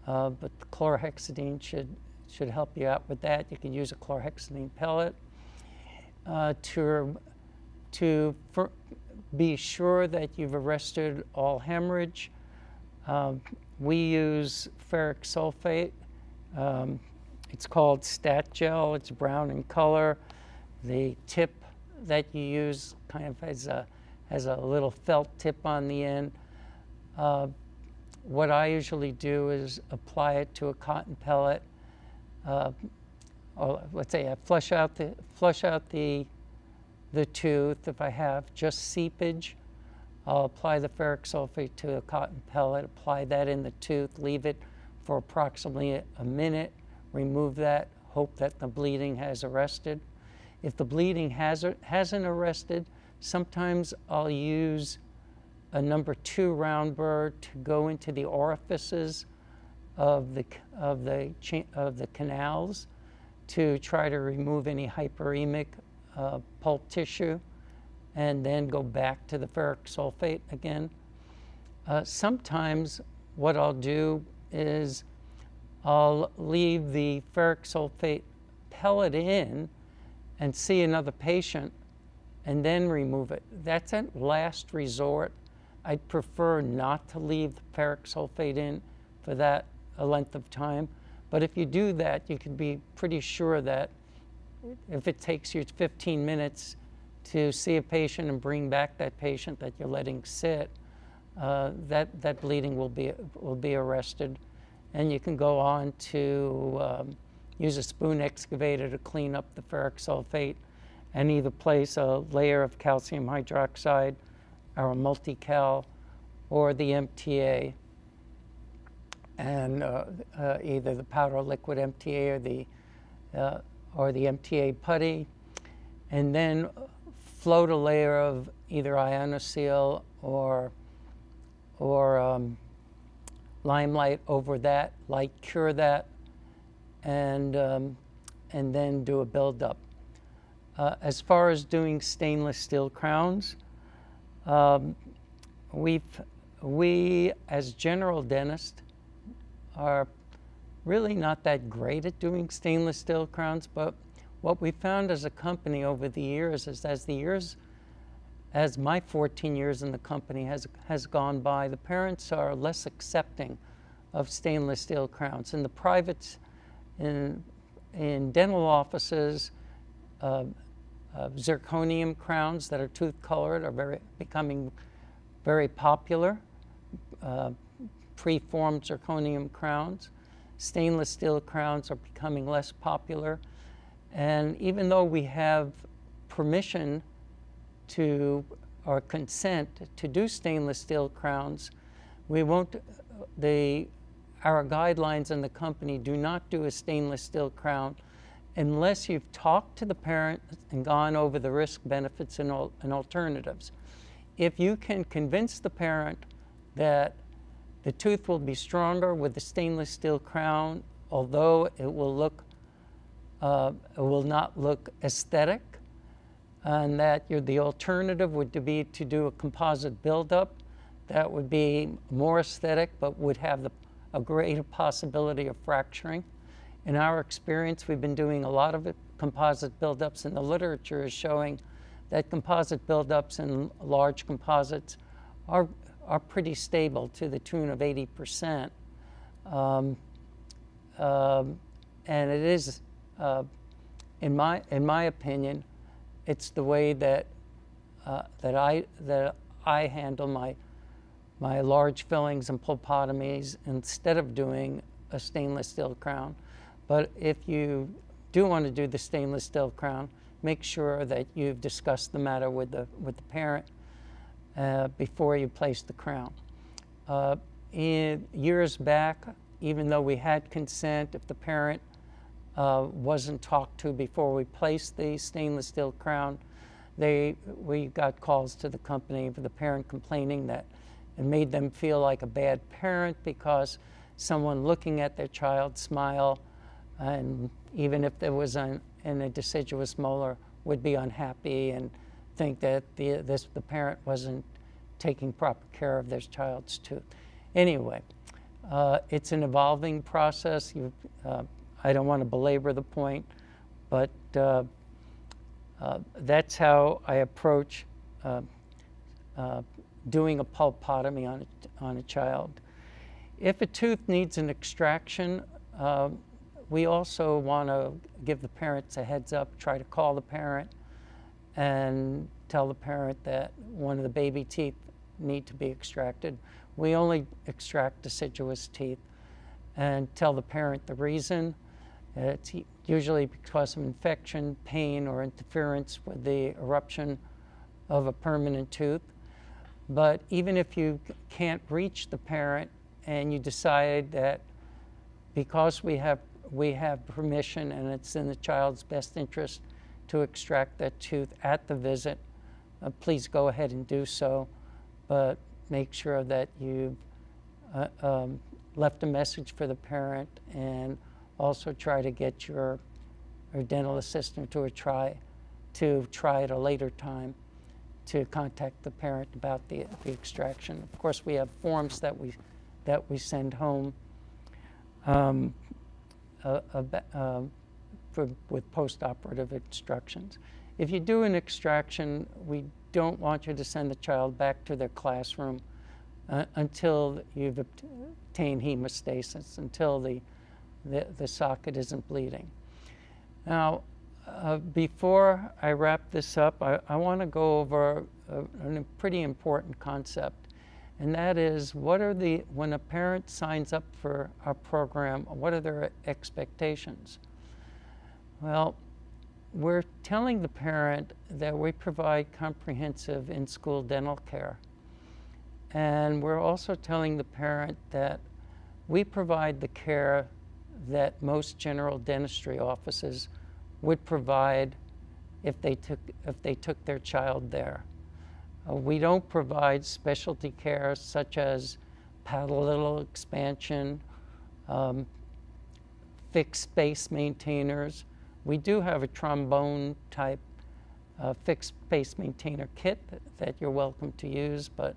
S1: but the chlorhexidine should help you out with that. You can use a chlorhexidine pellet. To be sure that you've arrested all hemorrhage, we use ferric sulfate. It's called Stat Gel. It's brown in color. The tip that you use kind of has a little felt tip on the end. What I usually do is apply it to a cotton pellet or let's say I flush out the tooth. If I have just seepage, I'll apply the ferric sulfate to a cotton pellet, apply that in the tooth, leave it for approximately a minute, remove that, hope that the bleeding has arrested. If the bleeding hasn't arrested, sometimes I'll use a number 2 round burr to go into the orifices of the canals to try to remove any hyperemic pulp tissue, and then go back to the ferric sulfate again. Sometimes what I'll do is I'll leave the ferric sulfate pellet in and see another patient and then remove it. That's at last resort. I'd prefer not to leave the ferric sulfate in for that a length of time. But if you do that, you can be pretty sure that if it takes you 15 minutes to see a patient and bring back that patient that you're letting sit, that bleeding will be arrested. And you can go on to use a spoon excavator to clean up the ferric sulfate and either place a layer of calcium hydroxide or a multi-cal or the MTA, and either the powder liquid MTA or the MTA putty, and then float a layer of either ionosil or limelight over that, light cure that, and then do a buildup. As far as doing stainless steel crowns, we as general dentists are really not that great at doing stainless steel crowns, but what we found as a company over the years is as my 14 years in the company has gone by, the parents are less accepting of stainless steel crowns. In the privates, in dental offices, zirconium crowns that are tooth colored are becoming very popular. Preformed zirconium crowns. Stainless steel crowns are becoming less popular. And even though we have permission to, or consent to do stainless steel crowns, we won't, our guidelines in the company do not do a stainless steel crown unless you've talked to the parent and gone over the risk, benefits, and alternatives. If you can convince the parent that the tooth will be stronger with the stainless steel crown, although it will not look aesthetic, and that the alternative would be to do a composite buildup, that would be more aesthetic but would have a greater possibility of fracturing. In our experience, we've been doing a lot of composite buildups, and the literature is showing that composite buildups and large composites are pretty stable to the tune of 80%. And it is, in my opinion, it's the way that I handle my large fillings and pulpotomies instead of doing a stainless steel crown. But if you do want to do the stainless steel crown, make sure that you've discussed the matter with the parent before you place the crown. Years back, even though we had consent, if the parent wasn't talked to before we placed the stainless steel crown, we got calls to the company for the parent complaining that it made them feel like a bad parent because someone looking at their child smile, and even if there was a deciduous molar, would be unhappy and think that the parent wasn't taking proper care of their child's tooth. Anyway, it's an evolving process. I don't want to belabor the point, but that's how I approach doing a pulpotomy on a child. If a tooth needs an extraction, we also want to give the parents a heads up, try to call the parent and tell the parent that one of the baby teeth need to be extracted. We only extract deciduous teeth, and tell the parent the reason, It's usually because of infection, pain, or interference with the eruption of a permanent tooth. But even if you can't reach the parent and you decide that because we have permission and it's in the child's best interest to extract that tooth at the visit, please go ahead and do so. But make sure that you've left a message for the parent, and also try to get your dental assistant to try at a later time to contact the parent about the extraction. Of course, we have forms that we send home with post-operative instructions. If you do an extraction, we don't want you to send the child back to their classroom until you've obtained hemostasis, until the socket isn't bleeding. Now, before I wrap this up, I want to go over a pretty important concept, and that is, when a parent signs up for our program, what are their expectations? Well, we're telling the parent that we provide comprehensive in-school dental care. And we're also telling the parent that we provide the care that most general dentistry offices would provide if they took their child there. We don't provide specialty care such as palatal expansion, fixed space maintainers. We do have a trombone type fixed space maintainer kit that you're welcome to use, but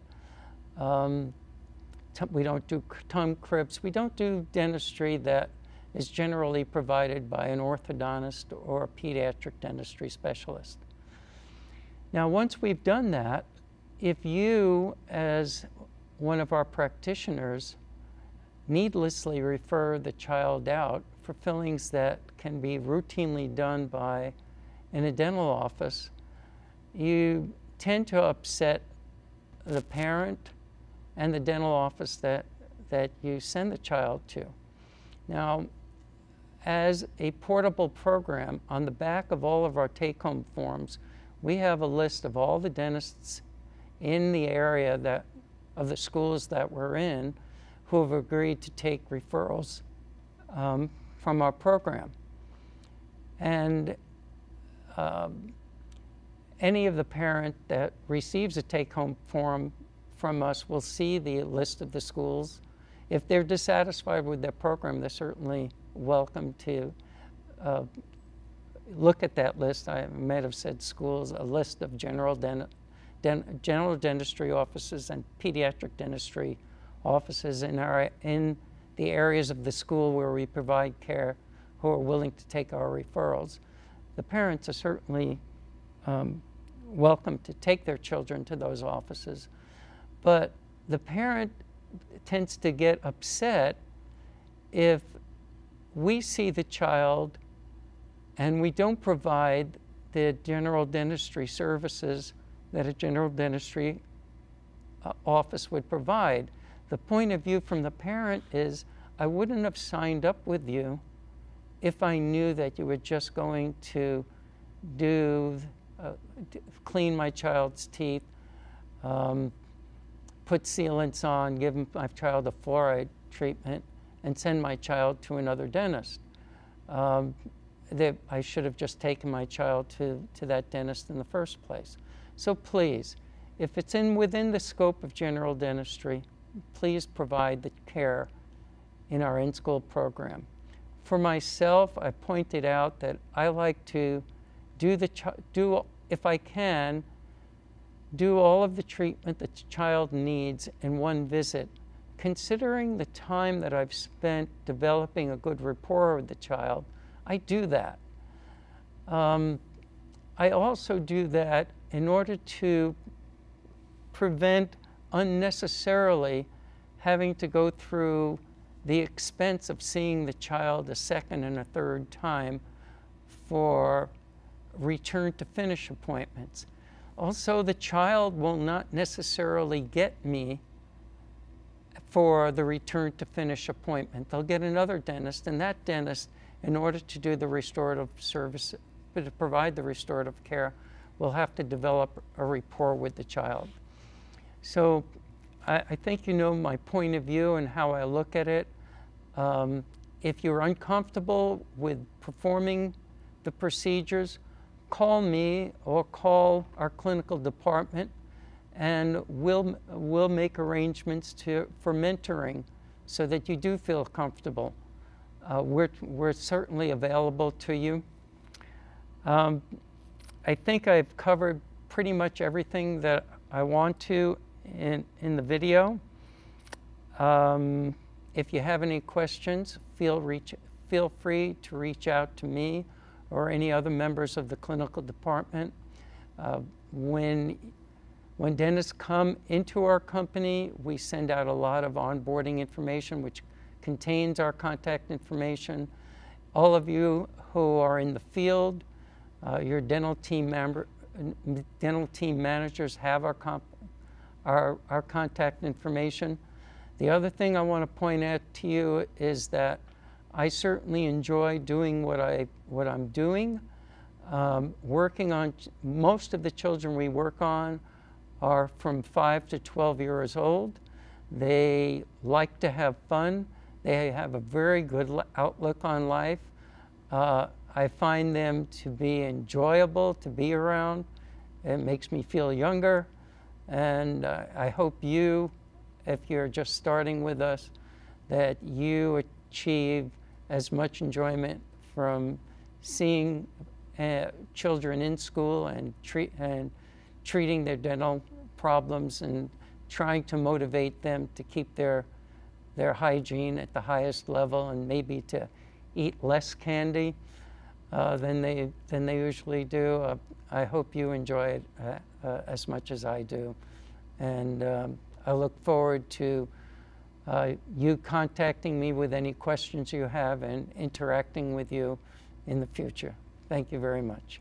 S1: we don't do tongue cribs. We don't do dentistry that is generally provided by an orthodontist or a pediatric dentistry specialist. Now, once we've done that, if you, as one of our practitioners, needlessly refer the child out for fillings that can be routinely done in a dental office, you tend to upset the parent and the dental office that you send the child to. Now, as a portable program, on the back of all of our take-home forms, we have a list of all the dentists in the area of the schools that we're in who have agreed to take referrals from our program. And any of the parent that receives a take-home form from us will see the list of the schools. If they're dissatisfied with their program, they're certainly welcome to look at that list. I might have said schools, a list of general dentistry offices and pediatric dentistry offices in the areas of the school where we provide care who are willing to take our referrals. The parents are certainly welcome to take their children to those offices, but the parent tends to get upset if we see the child and we don't provide the general dentistry services that a general dentistry office would provide. The point of view from the parent is, I wouldn't have signed up with you if I knew that you were just going to clean my child's teeth, put sealants on, give my child a fluoride treatment, and send my child to another dentist. I should have just taken my child to that dentist in the first place. So please, if it's within the scope of general dentistry, please provide the care in our in-school program. For myself, I pointed out that I like to if I can, do all of the treatment that the child needs in one visit, considering the time that I've spent developing a good rapport with the child. I do that. I also do that in order to prevent unnecessarily having to go through the expense of seeing the child a second and a third time for return to finish appointments. Also, the child will not necessarily get me for the return to finish appointment. They'll get another dentist, and that dentist in order to do the restorative service, to provide the restorative care, we'll have to develop a rapport with the child. So I think you know my point of view and how I look at it. If you're uncomfortable with performing the procedures, call me or call our clinical department, and we'll make arrangements for mentoring so that you do feel comfortable. We're certainly available to you. I think I've covered pretty much everything that I want to in the video. If you have any questions, feel free to reach out to me or any other members of the clinical department. When dentists come into our company, we send out a lot of onboarding information which contains our contact information. All of you who are in the field, your dental team managers have our contact information. The other thing I want to point out to you is that I certainly enjoy doing what I'm doing. Working on most of the children we work on are from 5 to 12 years old. They like to have fun. They have a very good outlook on life. I find them to be enjoyable to be around. It makes me feel younger. And I hope you, if you're just starting with us, that you achieve as much enjoyment from seeing children in school and treating their dental problems and trying to motivate them to keep their hygiene at the highest level and maybe to eat less candy than they usually do. I hope you enjoy it as much as I do. And I look forward to you contacting me with any questions you have and interacting with you in the future. Thank you very much.